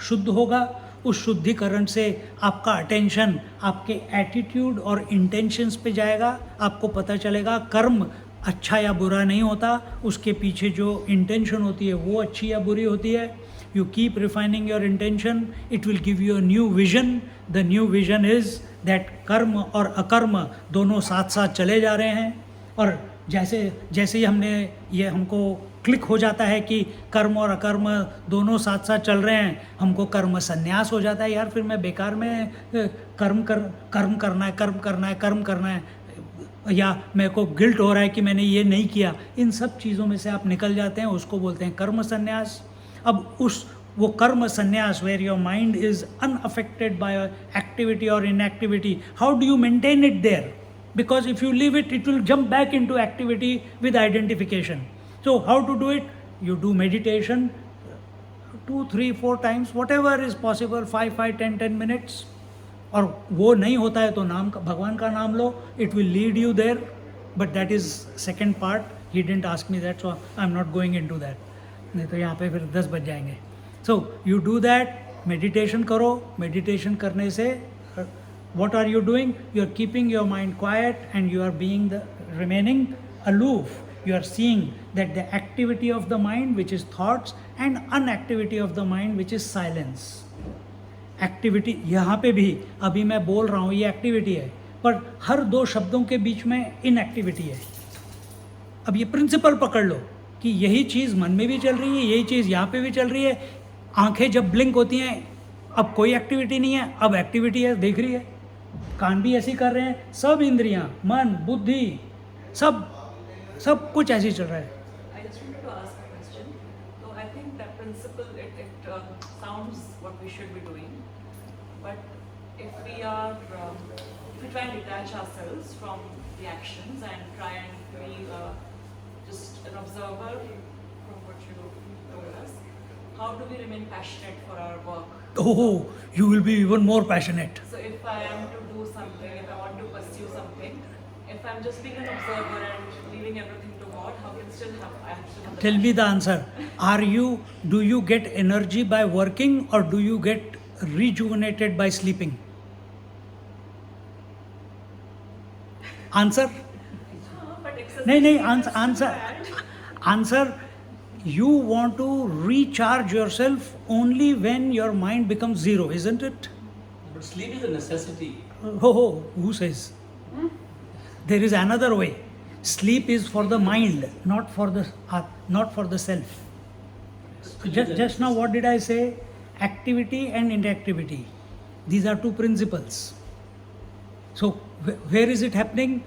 Speaker 1: शुद्ध होगा, उस शुद्धिकरण से आपका अटेंशन आपके एटीट्यूड और इंटेंशंस पे जाएगा, आपको पता चलेगा कर्म अच्छा या बुरा नहीं होता, उसके पीछे जो इंटेंशन होती है वो अच्छी या बुरी होती है. You keep refining your intention, it will give you a new vision. The new vision is that कर्म और अकर्म दोनों साथ साथ चले जा रहे हैं. और जैसे जैसे ही हमको क्लिक हो जाता है कि कर्म और अकर्म दोनों साथ साथ चल रहे हैं, हमको कर्म संन्यास हो जाता है. यार फिर मैं बेकार में कर्म करना है, या मेरे को गिल्ट हो रहा है कि मैंने ये नहीं किया. इन सब चीज़ों में से आप निकल जाते हैं, उसको बोलते हैं कर्म संन्यास. अब वो कर्म संन्यास, where your mind is unaffected by activity और inactivity, how do you maintain it there? Because if you leave it, it will jump back into activity with identification. So how to do it? You do meditation 2, 3, 4 times, whatever is possible, 5, 10 minutes. और वो नहीं होता है तो भगवान का नाम लो, it will lead you there. But that is second part. He didn't ask me that, so I'm not going into that. नहीं तो यहाँ पे फिर 10 बज जाएंगे. So you do that, meditation करो. meditation करने से what are you doing? You are keeping your mind quiet and you are remaining aloof. You are seeing that the activity of the mind, which is thoughts, and inactivity of the mind, which is silence. Activity यहाँ पे भी अभी मैं बोल रहा हूँ ये activity है, पर हर दो शब्दों के बीच में inactivity है. अब ये प्रिंसिपल पकड़ लो कि यही चीज़ मन में भी चल रही है, यही चीज़ यहाँ पे भी चल रही है. आंखें जब ब्लिंक होती हैं, अब कोई एक्टिविटी नहीं है, अब एक्टिविटी है, देख रही है. कान भी ऐसे कर रहे हैं, सब इंद्रियां, मन, बुद्धि, सब कुछ ऐसे ही चल रहा है.
Speaker 3: I just wanted to ask a question. So I think that principle, it sounds what we should be doing. But if we try and detach ourselves from the actions and try and be just an observer from what you told us, how do we remain passionate for our work?
Speaker 1: Oh, you will be even more passionate.
Speaker 3: So if I am to do something, if I want to pursue something, if I'm just being an observer and leaving everything to God, how can I still have
Speaker 1: Tell me the answer. Do you get energy by working or do you get rejuvenated by sleeping? Answer?
Speaker 3: But
Speaker 1: नहीं, answer. You want to recharge yourself only when your mind becomes zero, isn't it?
Speaker 4: But sleep is a necessity.
Speaker 1: Oh, who says? There is another way. Sleep is for the mind, not for the self. Just now, what did I say? Activity and inactivity. These are two principles. So, where is it happening?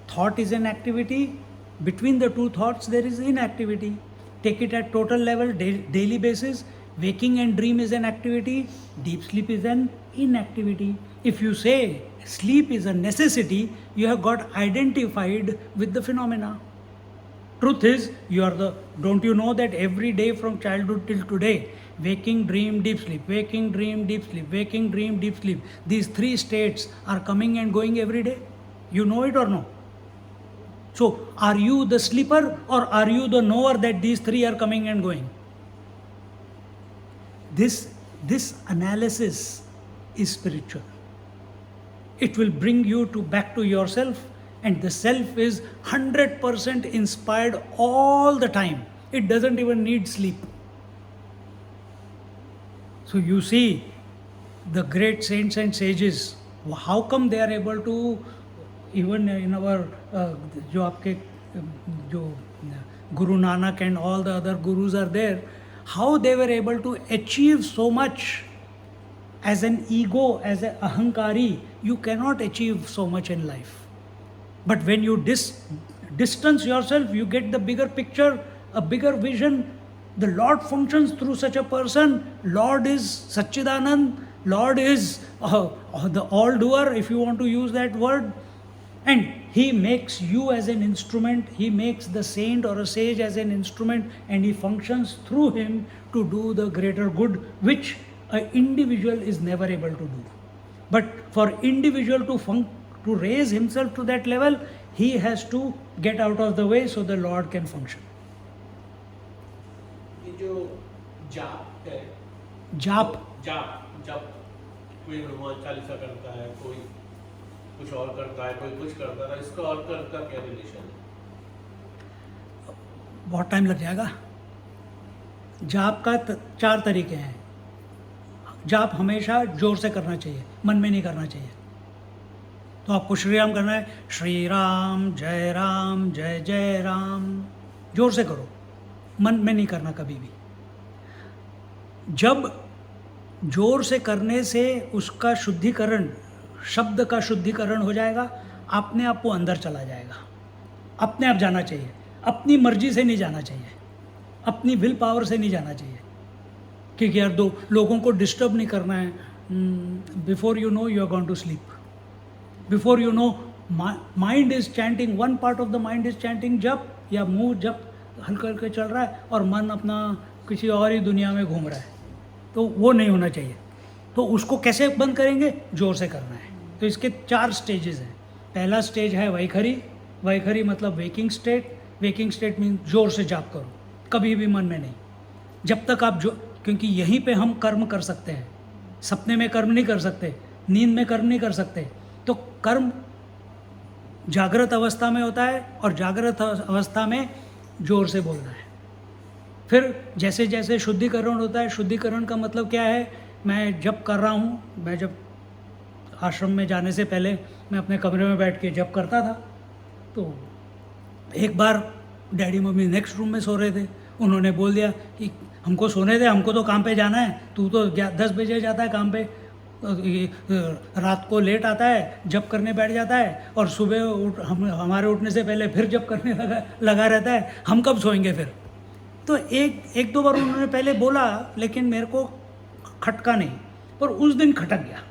Speaker 1: Thought is an activity. Between the two thoughts, there is inactivity. Take it at total level, daily basis. Waking and dream is an activity. Deep sleep is an inactivity. If you say sleep is a necessity, you have got identified with the phenomena. Truth is, don't you know that every day from childhood till today, waking, dream, deep sleep, waking, dream, deep sleep, waking, dream, deep sleep, these three states are coming and going every day? You know it or no? So, are you the sleeper or are you the knower that these three are coming and going? This analysis is spiritual. It will bring you back to yourself, and the self is 100% inspired all the time. It doesn't even need sleep. So you see, the great saints and sages, how come they are able to, even in our जो Guru Nanak and all the other gurus are there, how they were able to achieve so much? As an ego, as an ahankari, you cannot achieve so much in life. But when you distance yourself, you get the bigger picture, a bigger vision. The Lord functions through such a person. Lord is Satchidanand. Lord is the all-doer, if you want to use that word. And He makes you as an instrument. He makes the saint or a sage as an instrument, and He functions through him to do the greater good, which an individual is never able to do. But for individual To raise himself to that level, he has to get out of the way so the Lord can function.
Speaker 2: ये जो जाप है,
Speaker 1: जाप,
Speaker 2: जब कोई हनुमान चालीसा करता है, कोई कुछ और करता है, कोई कुछ करता है, इसका और का क्या रिलेशन है?
Speaker 1: बहुत टाइम लग जाएगा. जाप का 4 तरीके हैं. जाप हमेशा जोर से करना चाहिए, मन में नहीं करना चाहिए. तो आपको श्री राम करना है, श्री राम जय जय राम, जोर से करो, मन में नहीं करना कभी भी. जब जोर से करने से उसका शुद्धिकरण, शब्द का शुद्धिकरण हो जाएगा, अपने आप वो अंदर चला जाएगा. अपने आप जाना चाहिए, अपनी मर्जी से नहीं जाना चाहिए, अपनी विल पावर से नहीं जाना चाहिए. क्योंकि यार 2 लोगों को डिस्टर्ब नहीं करना है. Before you know you are going to sleep. Before you know mind is chanting, one part of the mind is chanting जप, या मुंह जप हल्का हल्का चल रहा है और मन अपना किसी और ही दुनिया में घूम रहा है. तो वो नहीं होना चाहिए. तो उसको कैसे बंद करेंगे? जोर से करना है. तो इसके 4 स्टेजेस हैं. पहला स्टेज है वैखरी. वैखरी मतलब waking state. Waking state mean जोर से जाप करो, कभी भी मन में नहीं. जब तक आप क्योंकि यहीं पे हम कर्म कर सकते हैं. सपने में कर्म नहीं कर सकते, नींद में कर्म नहीं कर सकते. तो कर्म जागृत अवस्था में होता है, और जागृत अवस्था में जोर से बोलना है. फिर जैसे जैसे शुद्धिकरण होता है, शुद्धिकरण का मतलब क्या है? मैं जप कर रहा हूँ. मैं जब आश्रम में जाने से पहले मैं अपने कमरे में बैठ के जप करता था. तो एक बार डैडी मम्मी नेक्स्ट रूम में सो रहे थे. उन्होंने बोल दिया कि हमको सोने दे, हमको तो काम पे जाना है. तू तो 10 बजे जाता है काम पे, रात को लेट आता है, जप करने बैठ जाता है, और सुबह हमारे उठने से पहले फिर जप करने लगा रहता है. हम कब सोएंगे फिर? तो एक 2 बार उन्होंने पहले बोला, लेकिन मेरे को खटका नहीं. पर उस दिन खटक गया,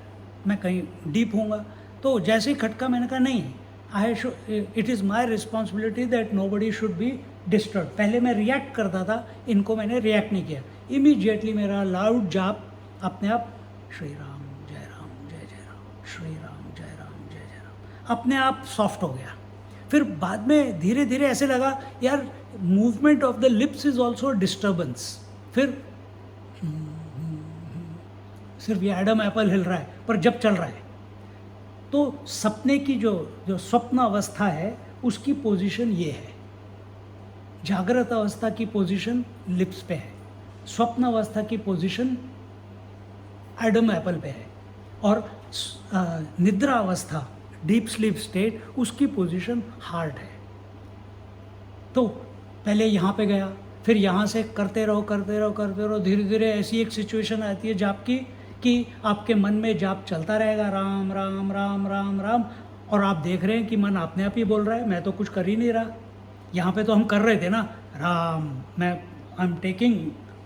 Speaker 1: मैं कहीं डीप हूँगा. तो जैसे ही खटका, मैंने कहा नहीं, it is my responsibility that nobody should be disturb. पहले मैं रिएक्ट करता था, इनको मैंने रिएक्ट नहीं किया. इमीडिएटली मेरा लाउड जाप अपने आप श्री राम जय राम, श्री राम जय राम, अपने आप सॉफ्ट हो गया. फिर बाद में धीरे धीरे ऐसे लगा यार, movement of the lips is also disturbance. फिर सिर्फ ये एडम एप्पल हिल रहा है, पर जब चल रहा है. तो सपने की जो स्वप्न अवस्था है, उसकी पोजीशन ये है. जागृत अवस्था की पोजीशन लिप्स पे है, स्वप्न अवस्था की पोजीशन एडम एप्पल पे है, और निद्रा अवस्था, डीप स्लीप स्टेट, उसकी पोजीशन हार्ट है. तो पहले यहाँ पे गया, फिर यहाँ से करते रहो. धीरे धीरे ऐसी एक सिचुएशन आती है जाप की कि आपके मन में जाप चलता रहेगा, राम राम राम राम राम, और आप देख रहे हैं कि मन अपने आप ही बोल रहा है, मैं तो कुछ कर ही नहीं रहा. यहाँ पे तो हम कर रहे थे ना राम, मैं I am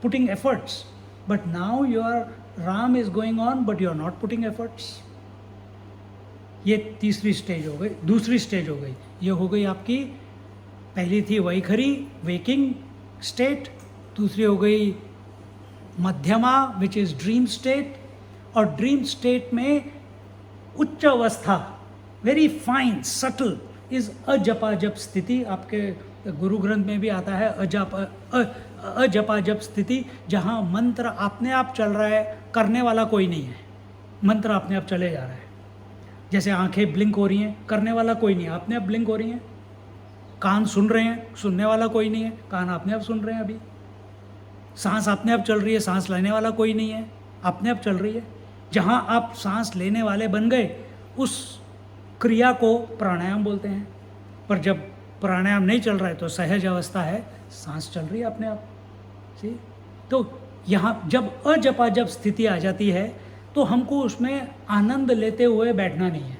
Speaker 1: putting efforts, but now your Ram is going on, but you are not putting efforts. ये तीसरी स्टेज हो गई. दूसरी स्टेज हो गई, ये हो गई आपकी, पहली थी वैखरी वेकिंग स्टेट, दूसरी हो गई मध्यमा विच इज़ ड्रीम स्टेट. और ड्रीम स्टेट में उच्च अवस्था, वेरी फाइन सटल, इज अजपा जप स्थिति. आपके गुरु ग्रंथ में भी आता है अजपा जप स्थिति, जहाँ मंत्र अपने आप चल रहा है, करने वाला कोई नहीं है, मंत्र अपने आप चले जा रहा है. जैसे आंखें ब्लिंक हो रही हैं, करने वाला कोई नहीं है, अपने आप ब्लिंक हो रही हैं. कान सुन रहे हैं, सुनने वाला कोई नहीं है, कान अपने आप सुन रहे हैं. अभी सांस अपने आप चल रही है, सांस लेने वाला कोई नहीं है, अपने आप चल रही है. जहाँ आप सांस लेने वाले बन गए, उस क्रिया को प्राणायाम बोलते हैं. पर जब प्राणायाम नहीं चल रहा है तो सहज अवस्था है, सांस चल रही है अपने आप. ठीक. तो यहाँ जब अजपा जब स्थिति आ जाती है, तो हमको उसमें आनंद लेते हुए बैठना नहीं है.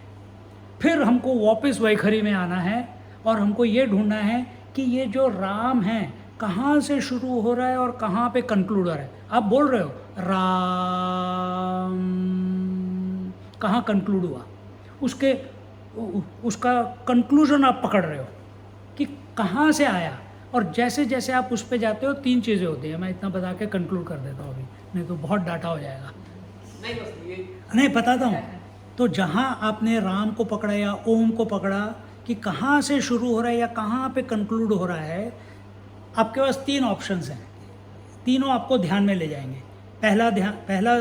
Speaker 1: फिर हमको वापस वैखरी में आना है, और हमको ये ढूंढना है कि ये जो राम है कहाँ से शुरू हो रहा है और कहाँ पे कंक्लूड हो रहा है. आप बोल रहे हो राम, कहाँ कंक्लूड हुआ, उसका कंक्लूजन आप पकड़ रहे हो कि कहाँ से आया. और जैसे जैसे आप उस पे जाते हो, 3 चीज़ें होती हैं. मैं इतना बता के कंक्लूड कर देता हूँ अभी, नहीं तो बहुत डाटा हो जाएगा.
Speaker 3: नहीं बस ये
Speaker 1: नहीं बताता हूँ. तो जहाँ आपने राम को पकड़ा या ओम को पकड़ा कि कहाँ से शुरू हो रहा है या कहाँ पे कंक्लूड हो रहा है, आपके पास 3 ऑप्शंस हैं, तीनों आपको ध्यान में ले जाएंगे। पहला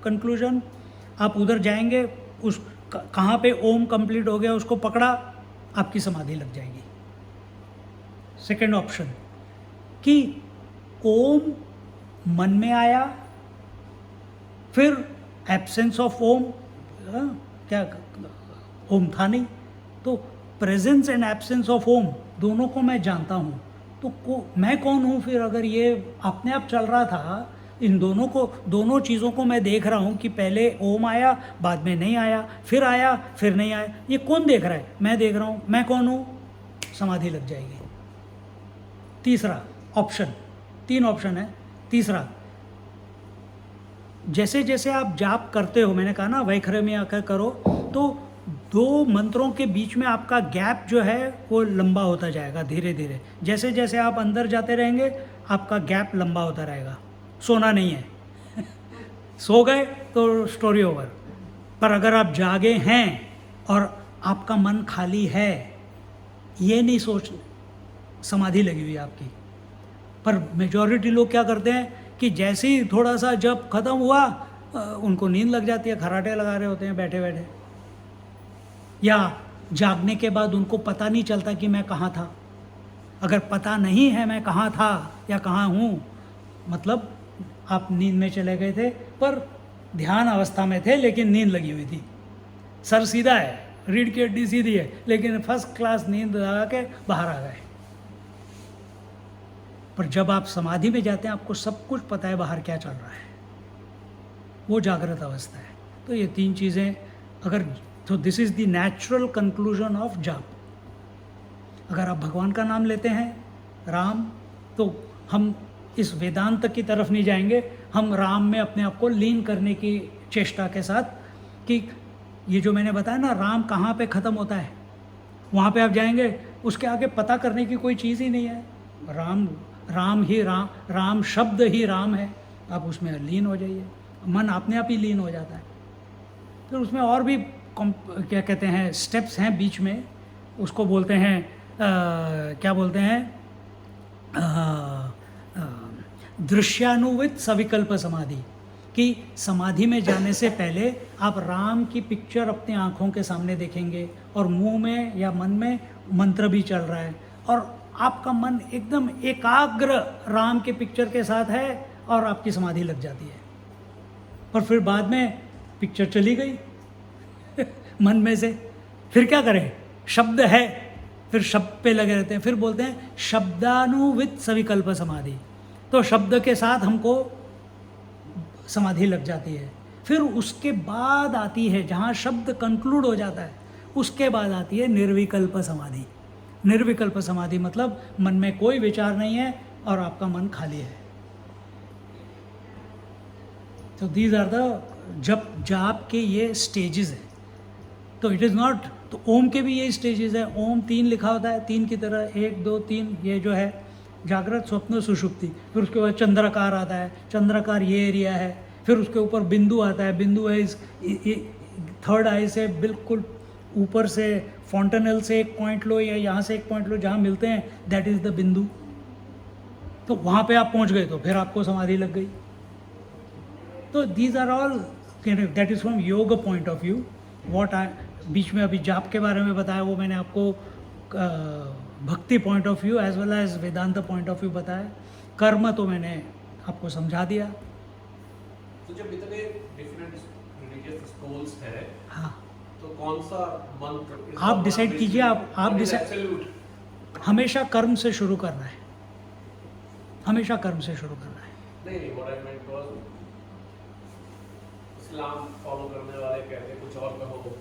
Speaker 1: कंक्लूजन, आप उधर जाएंगे, उस कहाँ पे ओम कंप्लीट हो गया उसको पकड़ा, आपकी समाधि लग जाएगी। सेकंड ऑप्शन कि ओम मन में आया, फिर एब्सेंस ऑफ ओम, क्या ओम था नहीं, तो प्रेजेंस एंड एब्सेंस ऑफ ओम दोनों को मैं जानता हूँ, तो मैं कौन हूँ फिर? अगर ये अपने आप चल रहा था, इन दोनों चीज़ों को मैं देख रहा हूँ कि पहले ओम आया, बाद में नहीं आया, फिर आया, फिर नहीं आया, ये कौन देख रहा है? मैं देख रहा हूँ। मैं कौन हूँ? समाधि लग जाएगी। तीसरा ऑप्शन, 3 ऑप्शन है। तीसरा, जैसे जैसे आप जाप करते हो, मैंने कहा ना वैखरे में आकर करो, तो 2 मंत्रों के बीच में आपका गैप जो है वो लंबा होता जाएगा धीरे धीरे। जैसे जैसे आप अंदर जाते रहेंगे, आपका गैप लंबा होता रहेगा। सोना नहीं है सो गए तो स्टोरी ओवर। पर अगर आप जागे हैं और आपका मन खाली है, ये नहीं सोच, समाधि लगी हुई है आपकी। पर मेजॉरिटी लोग क्या करते हैं कि जैसे ही थोड़ा सा जब ख़त्म हुआ, उनको नींद लग जाती है, खर्राटे लगा रहे होते हैं बैठे बैठे, या जागने के बाद उनको पता नहीं चलता कि मैं कहाँ था। अगर पता नहीं है मैं कहाँ था या कहाँ हूँ, मतलब आप नींद में चले गए थे, पर ध्यान अवस्था में थे लेकिन नींद लगी हुई थी। सर सीधा है, रीढ़ की हड्डी सीधी है, लेकिन फर्स्ट क्लास नींद लगा के बाहर आ गए। पर जब आप समाधि में जाते हैं, आपको सब कुछ पता है बाहर क्या चल रहा है, वो जागृत अवस्था है। तो ये 3 चीज़ें अगर, तो this is the natural conclusion of जाप। अगर आप भगवान का नाम लेते हैं, राम, तो हम इस वेदांत की तरफ नहीं जाएंगे, हम राम में अपने आप को लीन करने की चेष्टा के साथ, कि ये जो मैंने बताया ना, राम कहाँ पे ख़त्म होता है, वहाँ पे आप जाएंगे, उसके आगे पता करने की कोई चीज़ ही नहीं है। राम ही राम शब्द ही राम है, आप उसमें लीन हो जाइए, मन अपने आप ही लीन हो जाता है। फिर उसमें और भी क्या कहते हैं स्टेप्स हैं बीच में, उसको बोलते हैं क्या बोलते हैं, दृश्यानुवित सविकल्प समाधि, कि समाधि में जाने से पहले आप राम की पिक्चर अपनी आँखों के सामने देखेंगे, और मुंह में या मन में मंत्र भी चल रहा है, और आपका मन एकदम एकाग्र राम के पिक्चर के साथ है, और आपकी समाधि लग जाती है। पर फिर बाद में पिक्चर चली गई मन में से, फिर क्या करें? शब्द है, फिर शब्द पे लगे रहते हैं। फिर बोलते हैं शब्दानुवित सविकल्प समाधि, तो शब्द के साथ हमको समाधि लग जाती है। फिर उसके बाद आती है, जहाँ शब्द कंक्लूड हो जाता है, उसके बाद आती है निर्विकल्प समाधि। निर्विकल्प समाधि मतलब मन में कोई विचार नहीं है और आपका मन खाली है। तो दीज आर द जाप के ये स्टेजेस हैं। तो इट इज़ नॉट, तो ओम के भी ये स्टेजेस हैं। ओम 3 लिखा होता है, 3 की तरह 1 2 3, ये जो है जागृत स्वप्न सुषुप्ति। फिर उसके बाद चंद्राकार आता है, चंद्राकार ये एरिया है। फिर उसके ऊपर बिंदु आता है, बिंदु है इस थर्ड आई से बिल्कुल ऊपर से, फॉन्टेनल से एक पॉइंट लो या यहाँ से एक पॉइंट लो, जहाँ मिलते हैं दैट इज़ द बिंदु। तो वहाँ पे आप पहुँच गए तो फिर आपको समाधि लग गई। तो these are all, that is from yoga point of view. What I बीच में अभी जाप के बारे में बताया, वो मैंने आपको bhakti point of view as well as Vedanta point of view बताया। कर्म तो मैंने आपको समझा दिया।
Speaker 2: तो जब इतने डिफरेंट रिलीजियस स्कूल्स हैं,
Speaker 1: हाँ,
Speaker 2: तो कौन सा मंत्र
Speaker 1: आप डिसाइड कीजिए। आप डिसाइड, हमेशा कर्म से शुरू करना है, हमेशा कर्म से शुरू करना है।
Speaker 2: नहीं, what I meant was Islam follow करने वाले कहते हैं कुछ और कहो।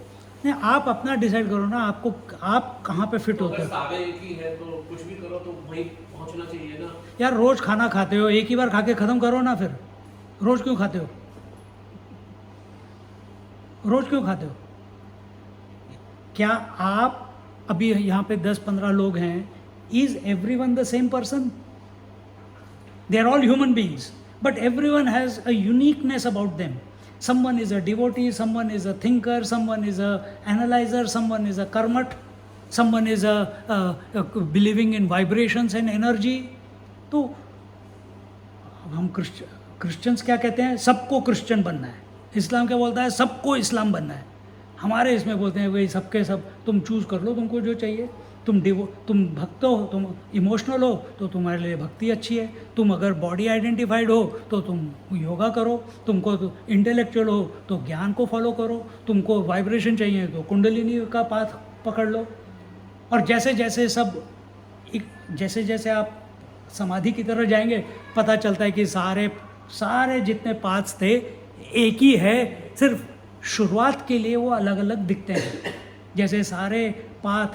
Speaker 1: नहीं, आप अपना डिसाइड करो ना, आपको आप कहाँ पे फिट
Speaker 2: तो
Speaker 1: होते
Speaker 2: अगर
Speaker 1: हो।
Speaker 2: सारे एक ही है तो कुछ भी करो तो वहीं पहुंचना चाहिए ना।
Speaker 1: यार रोज खाना खाते हो, एक ही बार खा के ख़त्म करो ना, फिर रोज क्यों खाते हो? रोज क्यों खाते हो? क्या आप अभी यहाँ पे 10-15 लोग हैं, is everyone the same person? They are all human beings, but everyone has a uniqueness about them. Someone is a devotee, someone is a thinker, someone is a analyzer, someone is a karmat, someone is a believing in vibrations and energy. तो अब हम Christians क्या कहते हैं? सबको Christian बनना है. इस्लाम क्या बोलता है? सबको इस्लाम बनना है. हमारे इसमें बोलते हैं भाई सबके सब तुम चूज़ कर लो तुमको जो चाहिए. तुम भक्त हो, तुम इमोशनल हो तो तुम्हारे लिए भक्ति अच्छी है. तुम अगर बॉडी आइडेंटिफाइड हो तो तुम योगा करो. तुमको इंटेलेक्चुअल हो तो ज्ञान को फॉलो करो. तुमको वाइब्रेशन चाहिए तो कुंडलिनी का पाथ पकड़ लो. और जैसे जैसे आप समाधि की तरफ जाएंगे पता चलता है कि सारे जितने पाथ्स थे एक ही है, सिर्फ शुरुआत के लिए वो अलग अलग दिखते हैं. जैसे सारे पाथ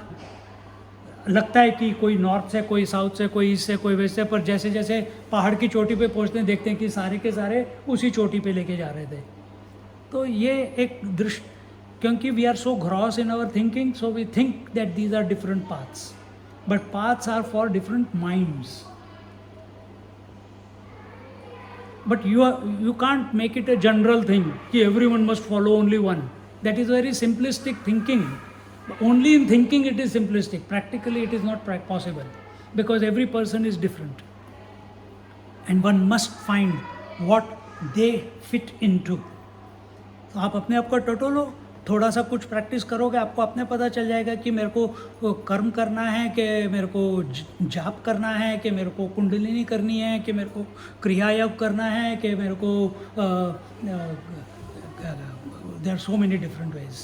Speaker 1: लगता है कि कोई नॉर्थ से, कोई साउथ से, कोई ईस्ट से, कोई वेस्ट से, पर जैसे जैसे पहाड़ की चोटी पे पहुंचते हैं देखते हैं कि सारे के सारे उसी चोटी पे लेके जा रहे थे. तो ये एक दृश्य, क्योंकि we are so gross in our thinking, so we think that these are different paths, but paths are for different minds. But you can't make it a general thing कि everyone must follow only one. That is very simplistic thinking. Only in thinking it is simplistic. Practically it is not possible because every person is different. And one must find what they fit into. तो आप अपने आप को टटोलो, थोड़ा सा कुछ practice करोगे आपको अपने पता चल जाएगा कि मेरे को कर्म करना है, कि मेरे को जाप करना है, कि मेरे को कुंडलिनी करनी है, कि मेरे को क्रिया योग करना है, कि मेरे को there are so many different ways.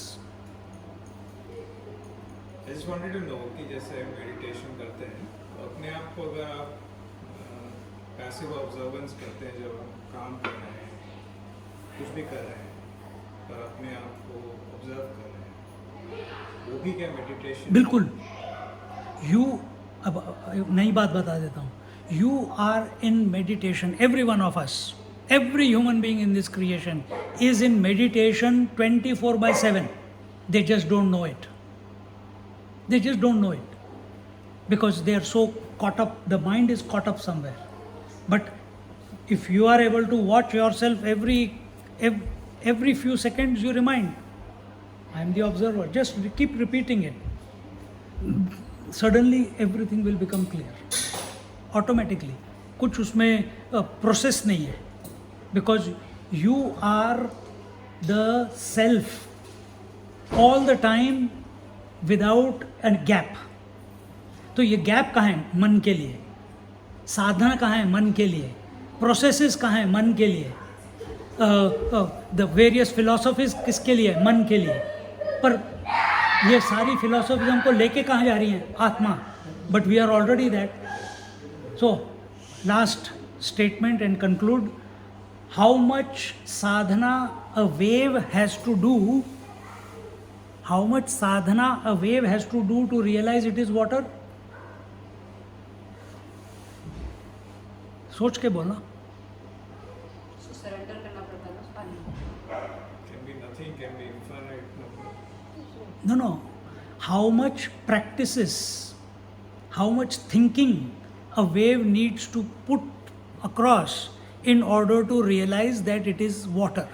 Speaker 5: I just wanted to know कि जैसे मेडिटेशन करते हैं तो अपने आप को अगर आप पैसिव ऑब्जर्वेंस करते हैं, जब हम काम कर रहे हैं, कुछ भी कर रहे हैं, पर अपने आप को ऑब्जर्व कर रहे हैं, वो भी क्या मेडिटेशन?
Speaker 1: बिल्कुल. अब नई बात बता देता हूँ. You are in meditation, every one of us, every human being in this creation is in meditation 24/7. They just don't know it. They just don't know it because they are so caught up, the mind is caught up somewhere. But if you are able to watch yourself every few seconds, you remind, I am the observer. Just keep repeating it. Suddenly everything will become clear automatically. कुछ उसमें process नहीं है, because you are the self all the time without a gap. तो ये gap कहाँ है? मन के लिए. साधना कहाँ है? मन के लिए. प्रोसेसेस कहाँ है? मन के लिए. द वेरियस फिलोसफीज किसके लिए? मन के लिए. पर ये सारी फिलोसफीज हमको लेके कहाँ जा रही हैं? आत्मा. But we are already that. So last statement and conclude. How much sadhana a wave has to do? How much sadhana a wave has to do to realize it is water? सोच के बोलना.
Speaker 6: सरेंडर करना पड़ता है ना पानी.
Speaker 5: Can be nothing, can be infinite.
Speaker 1: No. How much practices, how much thinking a wave needs to put across in order to realize that it is water?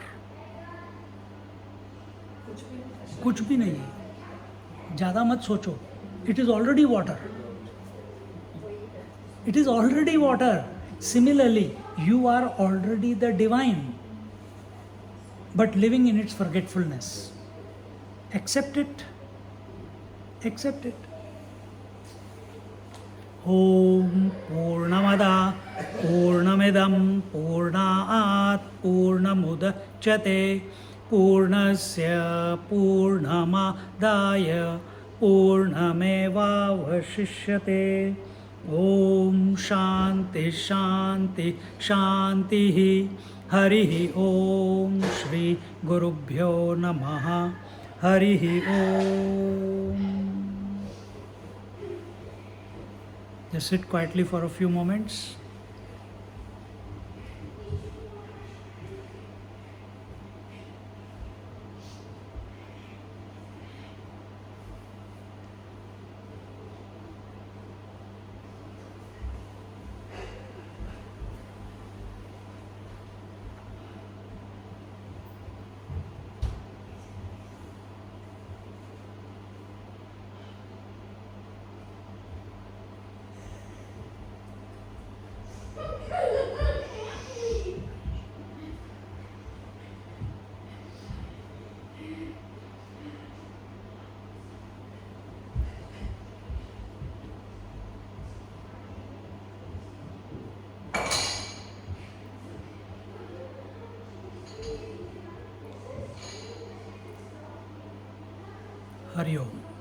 Speaker 1: कुछ भी नहीं है. ज़्यादा मत सोचो. It is already water. It is already water. Similarly you are already the divine, but living in its forgetfulness. Accept it. Accept it. ओम पूर्णमदा पूर्णमिदं पूर्णात् पूर्णमुदच्यते पूर्णस्य पूर्णमादाय पूर्णमेवावशिष्यते. ओम शांति शांति शांति. हरिः ओम. श्री गुरुभ्यो नमः. हरिः ओम. Just sit quietly for a few moments. Hariom.